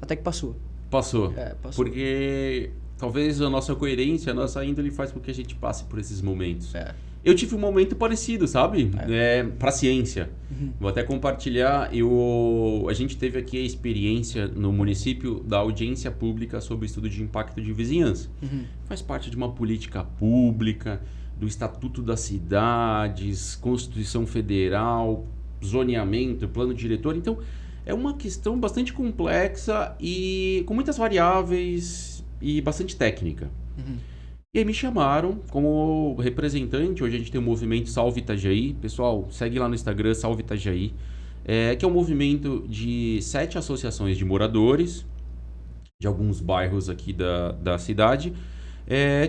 Até que passou. Passou. Passou. Porque talvez a nossa coerência, a nossa índole faz com que a gente passe por esses momentos. É. Eu tive um momento parecido, sabe? Pra ciência. Uhum. Vou até compartilhar. A gente teve aqui a experiência no município da audiência pública sobre o estudo de impacto de vizinhança. Uhum. Faz parte de uma política pública, do Estatuto das Cidades, Constituição Federal, zoneamento, plano diretor. Então, é uma questão bastante complexa e com muitas variáveis e bastante técnica. Uhum. E aí me chamaram como representante. Hoje a gente tem o movimento Salve Itajaí. Pessoal, segue lá no Instagram, Salve Itajaí. Que é um movimento de 7 associações de moradores de alguns bairros aqui da cidade,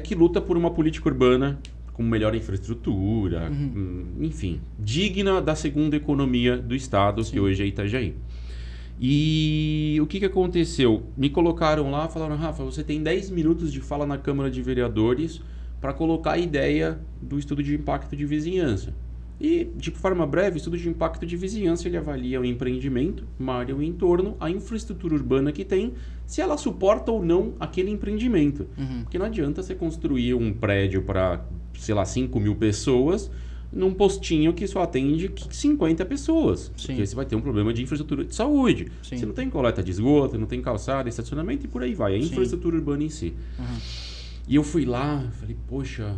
que luta por uma política urbana com melhor infraestrutura, enfim, digna da segunda economia do estado, que hoje é Itajaí. E o que aconteceu? Me colocaram lá, falaram, Rafa, você tem 10 minutos de fala na Câmara de Vereadores para colocar a ideia do estudo de impacto de vizinhança. E, de forma breve, o estudo de impacto de vizinhança ele avalia o empreendimento, uma área ou entorno, a infraestrutura urbana que tem, se ela suporta ou não aquele empreendimento. Porque não adianta você construir um prédio para, sei lá, 5 mil pessoas num postinho que só atende 50 pessoas. Sim. Porque você vai ter um problema de infraestrutura de saúde. Sim. Você não tem coleta de esgoto, não tem calçada, estacionamento e por aí vai. É a infraestrutura urbana em si. E eu fui lá, falei, poxa,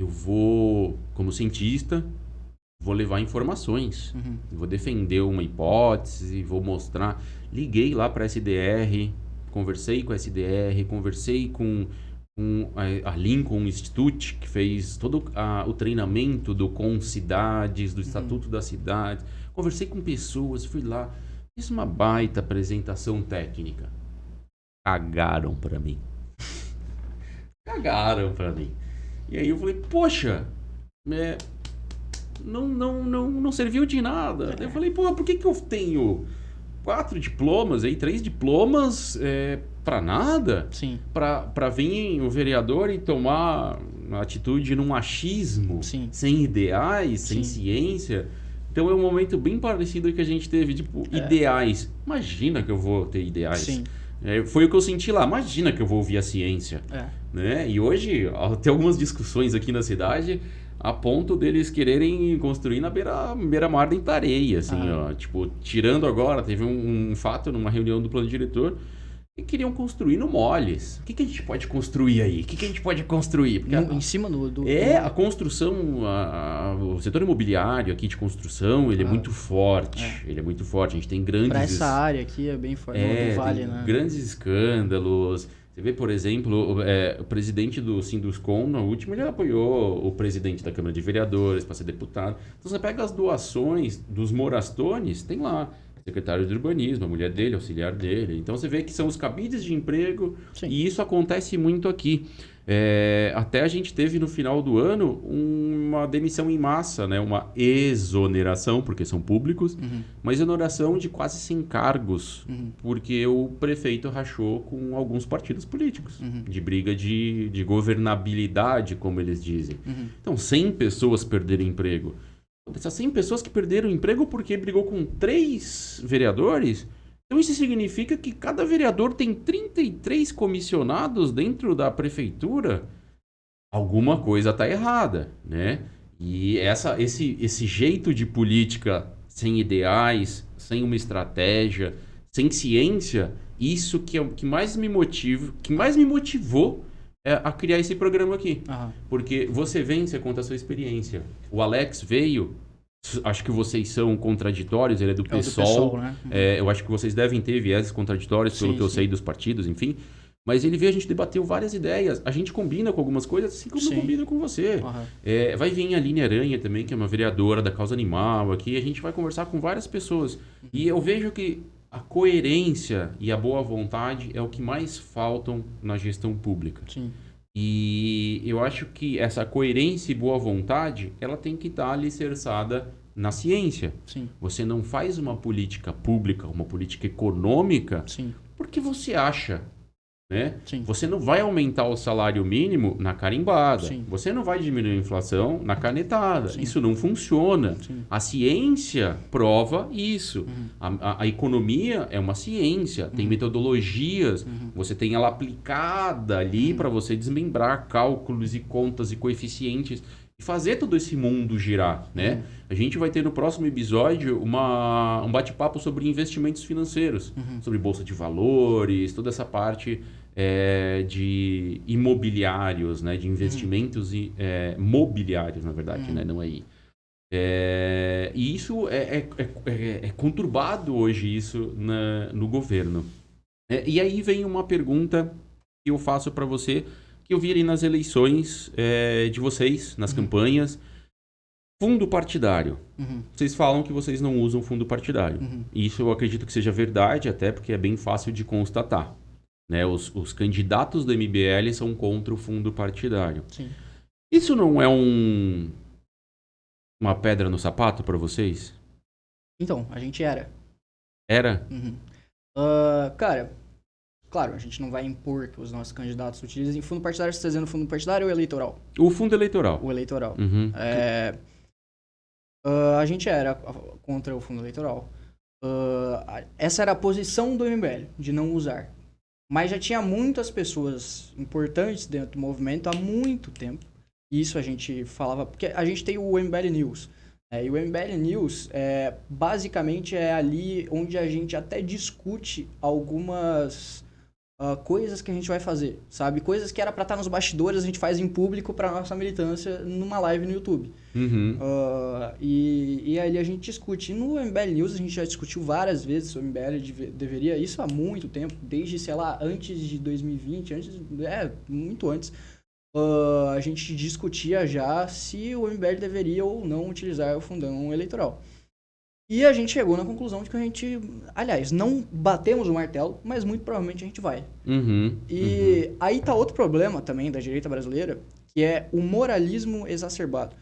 eu vou, como cientista, vou levar informações. Vou defender uma hipótese, vou mostrar. Liguei lá para a SDR, conversei com a SDR, conversei com a Lincoln Institute, que fez todo o treinamento do Concidades, do Estatuto da Cidade. Conversei com pessoas, fui lá, fiz uma baita apresentação técnica. Cagaram pra mim. Cagaram pra mim. E aí eu falei, poxa, não serviu de nada. Eu falei, pô, por que eu tenho 4 diplomas aí, 3 diplomas pra nada? Sim. Pra vir o vereador e tomar atitude num achismo, Sim. sem ideais, sem Sim. ciência. Então é um momento bem parecido que a gente teve, tipo, ideais. Imagina que eu vou ter ideais. Sim. Foi o que eu senti lá. Imagina que eu vou ouvir a ciência. Né? E hoje, tem algumas discussões aqui na cidade a ponto deles quererem construir na beira-mar da Itareia, assim, ó. Tipo, tirando agora, teve um fato numa reunião do plano diretor que queriam construir no Moles. O que a gente pode construir aí? O que a gente pode construir? Porque Em cima do... a construção, o setor imobiliário aqui de construção, ele é muito forte. Ele é muito forte. A gente tem grandes... Pra essa área aqui é bem forte, do Vale, né? Grandes escândalos. Você vê, por exemplo, o presidente do Sinduscom, na última, ele apoiou o presidente da Câmara de Vereadores para ser deputado. Então, você pega as doações dos Morastones, tem lá secretário de urbanismo, a mulher dele, auxiliar dele. Então você vê que são os cabides de emprego. Sim. E isso acontece muito aqui. Até a gente teve no final do ano uma demissão em massa, né? Uma exoneração, porque são públicos, uma exoneração de quase 100 cargos, porque o prefeito rachou com alguns partidos políticos, de briga de governabilidade, como eles dizem. Então, 100 pessoas perderam emprego. Essas 100 pessoas que perderam o emprego porque brigou com 3 vereadores, então isso significa que cada vereador tem 33 comissionados dentro da prefeitura. Alguma coisa está errada, né? E esse jeito de política sem ideais, sem uma estratégia, sem ciência, isso que é o que mais me motivou a criar esse programa aqui. Porque você conta a sua experiência. O Alex veio, acho que vocês são contraditórios, ele é do PSOL, né? Eu acho que vocês devem ter vieses contraditórios, pelo que eu sei dos partidos, enfim. Mas ele veio, a gente debateu várias ideias, a gente combina com algumas coisas, assim como eu combino com você. Vai vir a Aline Aranha também, que é uma vereadora da causa animal aqui, a gente vai conversar com várias pessoas. E eu vejo que a coerência e a boa vontade é o que mais faltam na gestão pública. Sim. E eu acho que essa coerência e boa vontade, ela tem que estar alicerçada na ciência. Sim. Você não faz uma política pública, uma política econômica, porque você acha. Né? Você não vai aumentar o salário mínimo na carimbada. Sim. Você não vai diminuir a inflação na canetada. Sim. Isso não funciona. Sim. A ciência prova isso. A economia é uma ciência. Tem metodologias. Você tem ela aplicada ali para você desmembrar cálculos e contas e coeficientes e fazer todo esse mundo girar. Né? A gente vai ter no próximo episódio um bate-papo sobre investimentos financeiros, sobre bolsa de valores, toda essa parte de imobiliários, né? De investimentos mobiliários, na verdade, né? Não aí. E isso é conturbado hoje isso no governo. E aí vem uma pergunta que eu faço para você, que eu vi ali nas eleições de vocês, nas campanhas. Fundo partidário. Vocês falam que vocês não usam fundo partidário. Isso eu acredito que seja verdade, até porque é bem fácil de constatar. Né? Os candidatos do MBL são contra o fundo partidário. Sim. Isso não é uma pedra no sapato para vocês? Então, a gente era. Era? Cara, claro, a gente não vai impor que os nossos candidatos utilizem fundo partidário. Você está dizendo fundo partidário ou eleitoral? O fundo eleitoral. O eleitoral. A gente era contra o fundo eleitoral. Essa era a posição do MBL, de não usar. Mas já tinha muitas pessoas importantes dentro do movimento há muito tempo. Isso a gente falava, porque a gente tem o MBL News. E o MBL News, basicamente, é ali onde a gente até discute algumas coisas que a gente vai fazer, sabe? Coisas que era pra estar nos bastidores, a gente faz em público pra nossa militância numa live no YouTube. E ali a gente discute. E no MBL News a gente já discutiu várias vezes se o MBL deveria, isso há muito tempo, desde, sei lá, antes de 2020, muito antes. A gente discutia já se o MBL deveria ou não utilizar o fundão eleitoral. E a gente chegou na conclusão de que a gente, aliás, não batemos o martelo, mas muito provavelmente a gente vai. Aí tá outro problema também da direita brasileira, que é o moralismo exacerbado.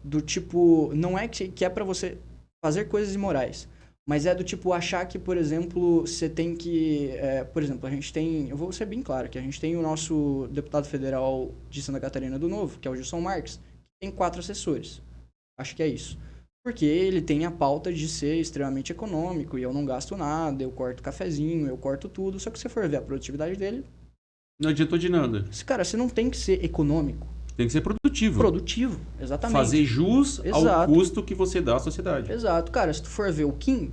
Do tipo, não é que é pra você fazer coisas imorais, mas é do tipo achar que, por exemplo, você tem que... por exemplo, a gente tem... Eu vou ser bem claro, que a gente tem o nosso deputado federal de Santa Catarina do Novo, que é o Gilson Marques, que tem 4 assessores. Acho que é isso. Porque ele tem a pauta de ser extremamente econômico e eu não gasto nada, eu corto cafezinho, eu corto tudo. Só que se você for ver a produtividade dele... Não adiantou de nada. Cara, você não tem que ser econômico. Tem que ser produtivo. Produtivo, exatamente. Fazer jus ao custo que você dá à sociedade. Exato. Cara, se tu for ver o Kim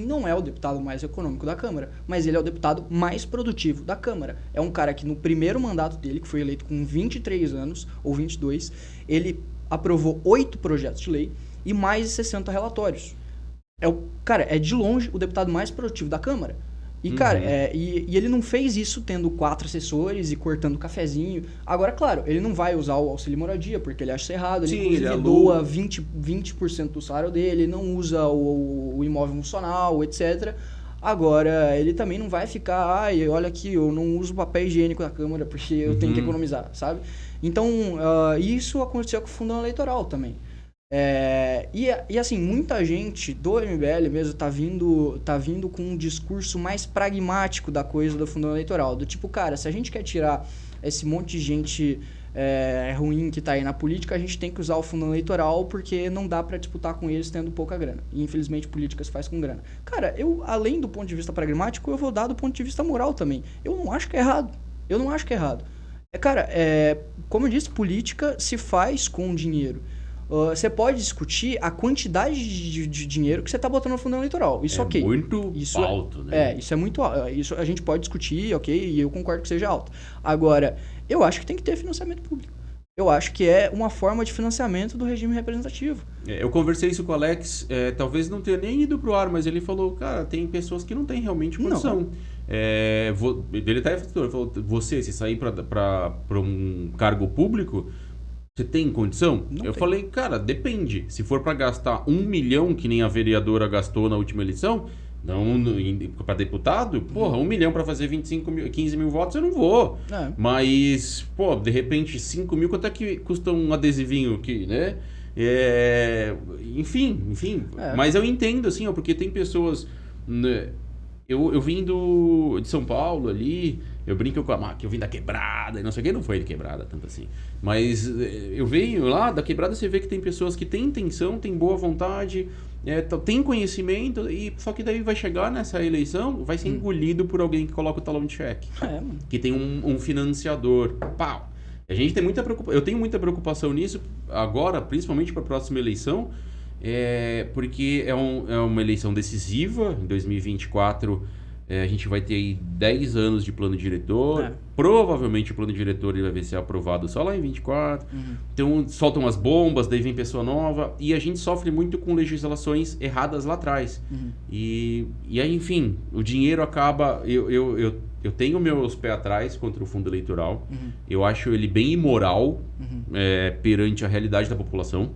não é o deputado mais econômico da Câmara, mas ele é o deputado mais produtivo da Câmara. É um cara que no primeiro mandato dele, que foi eleito com 23 anos, ou 22, ele aprovou 8 projetos de lei e mais de 60 relatórios. Cara, é de longe o deputado mais produtivo da Câmara. E, cara, e ele não fez isso tendo 4 assessores e cortando cafezinho. Agora, claro, ele não vai usar o auxílio moradia, porque ele acha errado. Ele, Sim, inclusive, doa 20% do salário dele, não usa o imóvel funcional, etc. Agora, ele também não vai ficar, ai, olha aqui, eu não uso papel higiênico na Câmara porque eu tenho que economizar, sabe? Então, isso aconteceu com o fundão eleitoral também. E assim, muita gente do MBL mesmo tá vindo com um discurso mais pragmático da coisa do fundão eleitoral. Do tipo, cara, se a gente quer tirar esse monte de gente ruim que tá aí na política, a gente tem que usar o fundão eleitoral porque não dá pra disputar com eles tendo pouca grana. E infelizmente política se faz com grana. Cara, eu, além do ponto de vista pragmático, eu vou dar do ponto de vista moral também. Eu não acho que é errado. Cara, como eu disse, política se faz com dinheiro. Você pode discutir a quantidade de dinheiro que você está botando no fundo eleitoral. Isso ok. Muito isso alto, né? Isso é muito alto. Isso a gente pode discutir, ok, e eu concordo que seja alto. Agora, eu acho que tem que ter financiamento público. Eu acho que é uma forma de financiamento do regime representativo. Eu conversei isso com o Alex, talvez não tenha nem ido pro ar, mas ele falou, cara, tem pessoas que não têm realmente condição. Ele até falou, você, se sair para um cargo público, você tem condição? Eu falei, cara, depende. Se for para gastar 1 milhão, que nem a vereadora gastou na última eleição, não para deputado, porra, 1 milhão para fazer 15 mil votos, eu não vou. Mas, pô, de repente, 5 mil, quanto é que custa um adesivinho aqui, né? Enfim. Mas eu entendo, assim, porque tem pessoas... Né, eu vim de São Paulo ali, eu brinco que eu vim da quebrada, e não sei o que, não foi de quebrada tanto assim. Mas eu venho lá da quebrada, você vê que tem pessoas que têm intenção, têm boa vontade, tem conhecimento, só que daí vai chegar nessa eleição, vai ser engolido por alguém que coloca o talão de cheque. Que tem um financiador. Pau! A gente tem muita preocupação, eu tenho muita preocupação nisso agora, principalmente para a próxima eleição, porque é uma eleição decisiva. Em 2024 a gente vai ter aí 10 anos de plano diretor. Provavelmente o plano diretor ele vai ser aprovado só lá em 24. Então soltam as bombas, daí vem pessoa nova. E a gente sofre muito com legislações erradas lá atrás. E aí, enfim, o dinheiro acaba... Eu tenho meus pés atrás contra o fundo eleitoral. Eu acho ele bem imoral perante a realidade da população.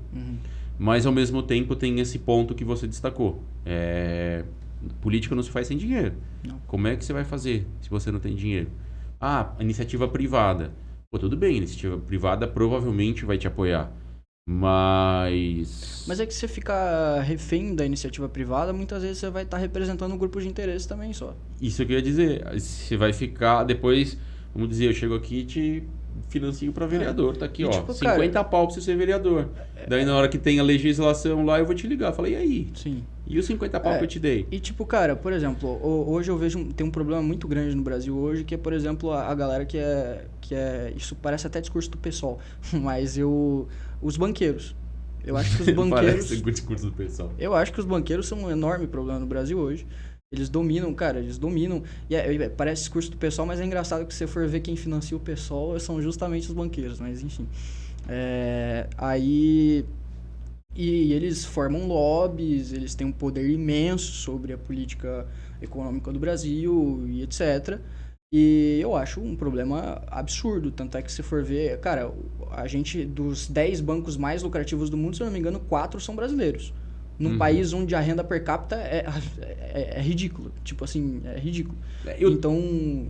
Mas, ao mesmo tempo, tem esse ponto que você destacou. Política não se faz sem dinheiro. Não. Como é que você vai fazer se você não tem dinheiro? Iniciativa privada. Pô, tudo bem, iniciativa privada provavelmente vai te apoiar. Mas é que você ficar refém da iniciativa privada, muitas vezes você vai estar representando um grupo de interesse também só. Isso que eu ia dizer. Você vai ficar depois... Vamos dizer, eu chego aqui e te financio para vereador. Tá aqui, tipo, 50 pau pra você ser vereador. Daí na hora que tem a legislação lá, eu vou te ligar. Falei, e aí? Sim. E os 50 pau que eu te dei? E tipo, cara, por exemplo, hoje eu vejo tem um problema muito grande no Brasil hoje, que é, por exemplo, a galera que é... Isso parece até discurso do PSOL, mas os banqueiros. Eu acho que os banqueiros... Parece um discurso do PSOL. Eu acho que os banqueiros são um enorme problema no Brasil hoje. Eles dominam. E parece discurso do PSOL, mas é engraçado que se você for ver quem financia o PSOL são justamente os banqueiros, mas enfim. E eles formam lobbies, eles têm um poder imenso sobre a política econômica do Brasil e etc. E eu acho um problema absurdo, tanto é que se for ver, cara, a gente, dos 10 bancos mais lucrativos do mundo, se eu não me engano, 4 são brasileiros. Num país onde a renda per capita é ridículo. Tipo assim, é ridículo. Então,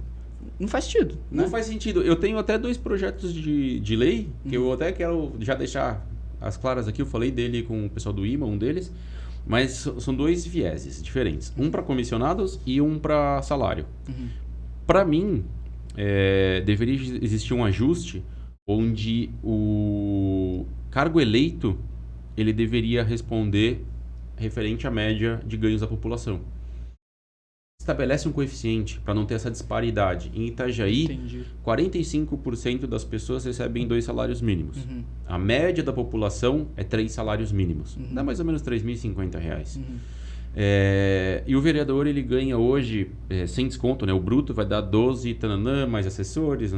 não faz sentido. Não faz sentido. Eu tenho até 2 projetos de lei, que eu até quero já deixar as claras aqui. Eu falei dele com o pessoal do IMA, um deles. Mas são 2 vieses diferentes. Um para comissionados e um para salário. Para mim, deveria existir um ajuste onde o cargo eleito ele deveria responder referente à média de ganhos da população. Estabelece um coeficiente para não ter essa disparidade. Em Itajaí, Entendi. 45% das pessoas recebem 2 salários mínimos. A média da população é 3 salários mínimos. Dá mais ou menos R$3.050. E o vereador ele ganha hoje, sem desconto, né? O bruto vai dar 12, mais assessores.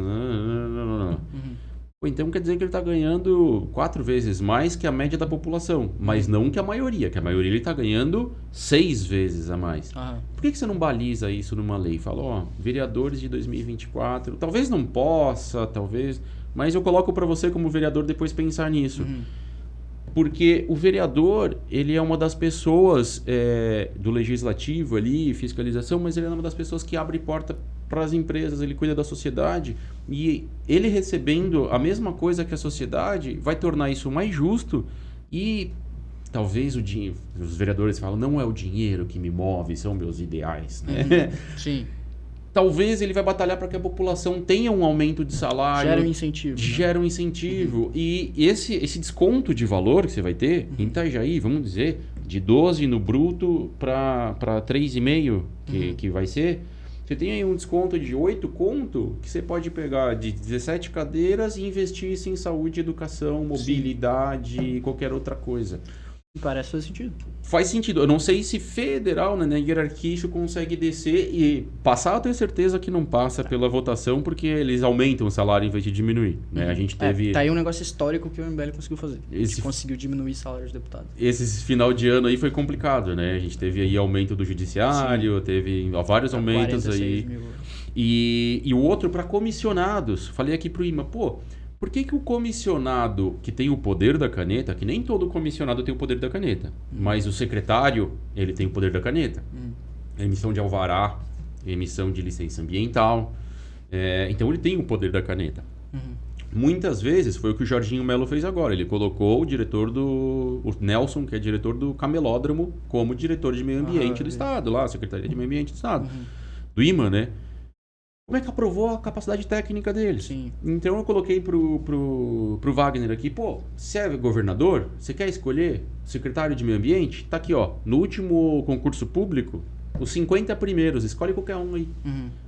Pô, então quer dizer que ele está ganhando 4 vezes mais que a média da população, mas não que a maioria ele está ganhando 6 vezes a mais. Aham. Por que você não baliza isso numa lei? Fala, ó, vereadores de 2024, talvez não possa, talvez, mas eu coloco para você como vereador depois pensar nisso. Porque o vereador, ele é uma das pessoas do legislativo ali, fiscalização, mas ele é uma das pessoas que abre porta para as empresas, ele cuida da sociedade, e ele recebendo a mesma coisa que a sociedade vai tornar isso mais justo e talvez os vereadores falam, não é o dinheiro que me move, são meus ideais, né? Sim. Talvez ele vai batalhar para que a população tenha um aumento de salário. Gera um incentivo. Gera um incentivo. E esse desconto de valor que você vai ter em Itajaí, vamos dizer, de 12 no bruto para 3,5 que vai ser, você tem aí um desconto de 8 conto que você pode pegar de 17 cadeiras e investir isso em saúde, educação, mobilidade e qualquer outra coisa. Parece fazer sentido. Faz sentido. Eu não sei se federal, né, na hierarquia, isso consegue descer e passar. Eu tenho certeza que não passa pela votação, porque eles aumentam o salário em vez de diminuir. Né? A gente teve... Tá aí um negócio histórico que o MBL conseguiu fazer. A gente Esse- conseguiu diminuir o salário de deputado. Esse final de ano aí foi complicado, né? A gente teve aí aumento do judiciário, teve vários aumentos 46 aí. mil. E o outro para comissionados. Falei aqui pro Ima, pô, por que o comissionado que tem o poder da caneta, que nem todo comissionado tem o poder da caneta, mas o secretário, ele tem o poder da caneta. Emissão de alvará, emissão de licença ambiental. Então ele tem o poder da caneta. Muitas vezes foi o que o Jorginho Melo fez agora. Ele colocou o Nelson, que é diretor do Camelódromo, como diretor de meio ambiente do Estado, lá, Secretaria de Meio Ambiente do Estado. Do IMA, né? Como é que aprovou a capacidade técnica deles? Sim. Então eu coloquei pro Wagner aqui, pô, você é governador? Você quer escolher secretário de meio ambiente? Tá aqui, ó, no último concurso público, os 50 primeiros, escolhe qualquer um aí.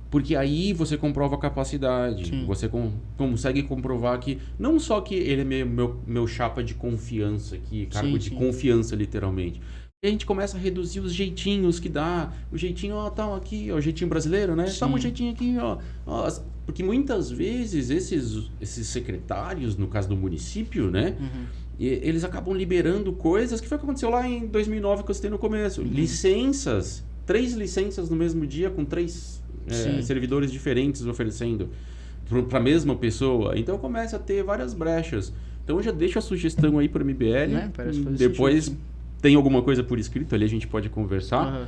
Porque aí você comprova a capacidade, Sim. você consegue comprovar que, não só que ele é meu chapa de confiança aqui, cargo Sim, de sim. confiança literalmente. E a gente começa a reduzir os jeitinhos que dá. O jeitinho, ó, tá aqui, ó, o jeitinho brasileiro, né? Sim. Tá um jeitinho aqui, ó. Porque muitas vezes esses secretários, no caso do município, né? Eles acabam liberando coisas que foi o que aconteceu lá em 2009 que eu citei no começo. Licenças, 3 licenças no mesmo dia com 3 Sim. servidores diferentes oferecendo para a mesma pessoa. Então começa a ter várias brechas. Então eu já deixo a sugestão aí para o MBL. Né? Parece fazer Depois sentido, tem alguma coisa por escrito ali, a gente pode conversar.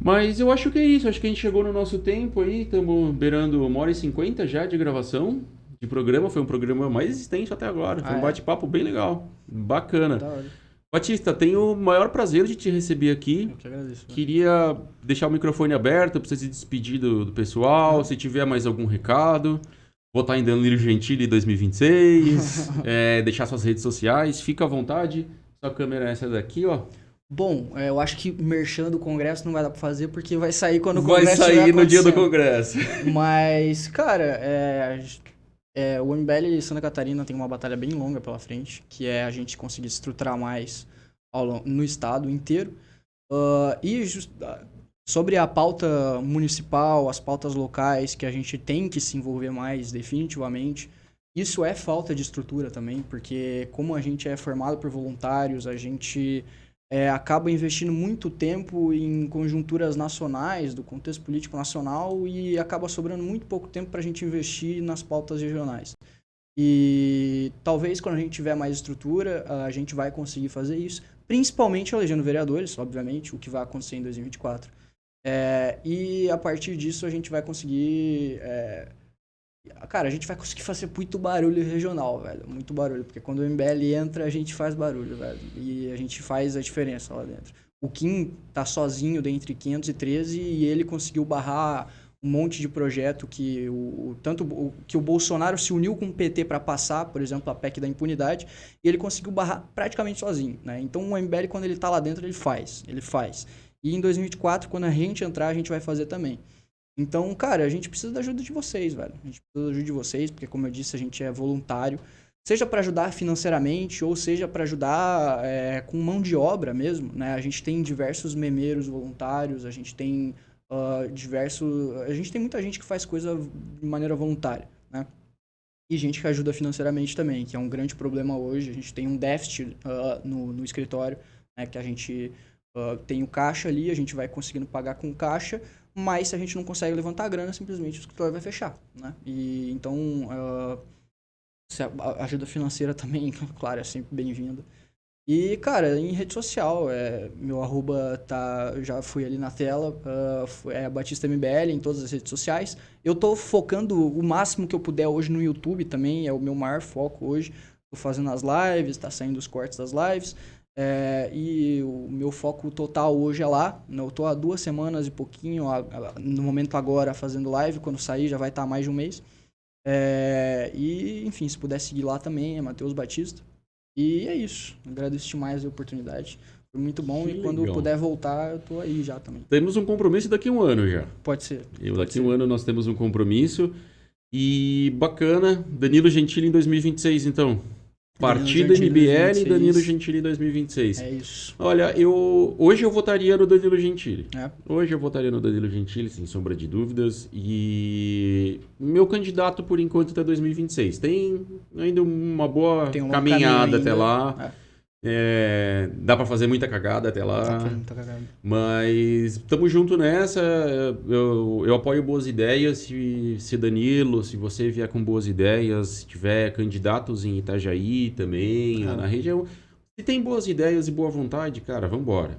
Mas eu acho que é isso. Acho que a gente chegou no nosso tempo aí. Estamos beirando 1h50 já de gravação de programa. Foi um programa mais extenso até agora. Foi um bate-papo bem legal. Bacana. Da hora. Batista, tenho o maior prazer de te receber aqui. Eu que agradeço. Queria deixar o microfone aberto para você se despedir do pessoal. Se tiver mais algum recado. Votar em Danilo Gentili 2026. Deixar suas redes sociais. Fica à vontade. Sua câmera é essa daqui, ó. Bom, eu acho que merchan do Congresso não vai dar pra fazer porque vai sair quando o Vai Congresso sair no dia do acontecendo. Congresso. Mas, cara, o MBL Santa Catarina tem uma batalha bem longa pela frente, que é a gente conseguir se estruturar mais no estado inteiro. Sobre a pauta municipal, as pautas locais, que a gente tem que se envolver mais definitivamente, isso é falta de estrutura também, porque como a gente é formado por voluntários, a gente acaba investindo muito tempo em conjunturas nacionais, do contexto político nacional, e acaba sobrando muito pouco tempo para a gente investir nas pautas regionais. E talvez quando a gente tiver mais estrutura, a gente vai conseguir fazer isso, principalmente elegendo vereadores, obviamente, o que vai acontecer em 2024. E a partir disso a gente vai conseguir... Cara, a gente vai conseguir fazer muito barulho regional, velho. Muito barulho, porque quando o MBL entra, a gente faz barulho, velho. E a gente faz a diferença lá dentro. O Kim tá sozinho dentre 513 e ele conseguiu barrar um monte de projeto que que o Bolsonaro se uniu com o PT para passar, por exemplo, a PEC da impunidade, e ele conseguiu barrar praticamente sozinho, né? Então o MBL, quando ele tá lá dentro, ele faz. E em 2024, quando a gente entrar, a gente vai fazer também. Então, cara, a gente precisa da ajuda de vocês, velho. A gente precisa da ajuda de vocês, porque, como eu disse, a gente é voluntário. Seja para ajudar financeiramente, ou seja para ajudar com mão de obra mesmo, né? A gente tem diversos memeiros voluntários, a gente tem a gente tem muita gente que faz coisa de maneira voluntária, né? e gente que ajuda financeiramente também, que é um grande problema hoje. A gente tem um déficit no escritório, né, que a gente tem o caixa ali, a gente vai conseguindo pagar com caixa, mas se a gente não consegue levantar a grana, simplesmente o escritório vai fechar, né? E então, se a ajuda financeira também, claro, é sempre bem-vinda. E, cara, em rede social, meu arroba já fui ali na tela, é Batista MBL em todas as redes sociais. Eu tô focando o máximo que eu puder hoje no YouTube também, é o meu maior foco hoje. Tô fazendo as lives, tá saindo os cortes das lives. E o meu foco total hoje é lá. Eu tô há 2 semanas e pouquinho, no momento agora, fazendo live. Quando sair já vai estar mais de um mês. E, enfim, se puder seguir lá também, é Matheus Batista. E é isso. Agradeço demais a oportunidade. Foi muito bom. Que e quando legal. puder voltar, eu tô aí já também. Temos um compromisso daqui a um ano já. Pode ser. Daqui a um ano nós temos um compromisso. E bacana, Danilo Gentili em 2026, então. Partido MBL e Danilo Gentili em 2026. É isso. Olha, hoje eu votaria no Danilo Gentili. Hoje eu votaria no Danilo Gentili, sem sombra de dúvidas. E meu candidato, por enquanto, até 2026. Tem ainda uma boa caminhada até lá. Dá pra fazer muita cagada até lá. Dá pra fazer muita cagada. Mas estamos junto nessa. Eu apoio boas ideias. Se Danilo, se você vier com boas ideias, se tiver candidatos em Itajaí também, na região. Se tem boas ideias e boa vontade, cara, vambora.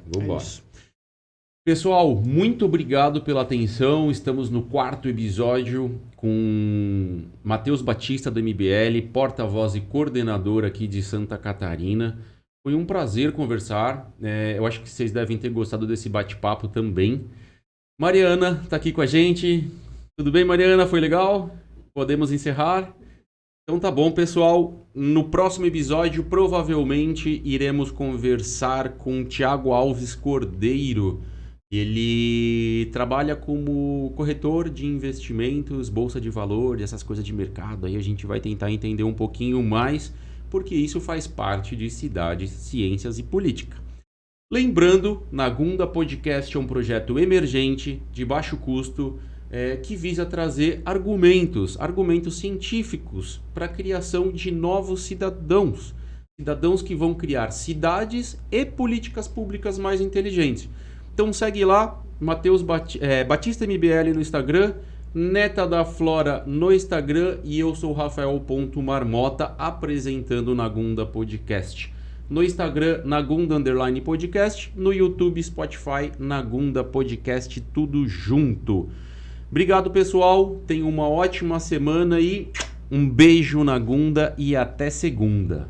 Pessoal, muito obrigado pela atenção. Estamos no 4º episódio com Matheus Batista do MBL, porta-voz e coordenador aqui de Santa Catarina. Foi um prazer conversar. Eu acho que vocês devem ter gostado desse bate-papo também. Mariana está aqui com a gente. Tudo bem, Mariana? Foi legal? Podemos encerrar? Então tá bom, pessoal. No próximo episódio, provavelmente, iremos conversar com Thiago Alves Cordeiro. Ele trabalha como corretor de investimentos, bolsa de valores, essas coisas de mercado. Aí a gente vai tentar entender um pouquinho mais, porque isso faz parte de Cidades, Ciências e Política. Lembrando, Nagunda Podcast é um projeto emergente, de baixo custo, que visa trazer argumentos científicos para a criação de novos cidadãos. Cidadãos que vão criar cidades e políticas públicas mais inteligentes. Então segue lá, Matheus Batista MBL no Instagram, Neta da Flora no Instagram e eu sou Rafael.Marmota apresentando o Nagunda Podcast. No Instagram, Nagunda _podcast, no YouTube, Spotify, Nagunda Podcast, tudo junto. Obrigado, pessoal, tenham uma ótima semana e um beijo Nagunda e até segunda.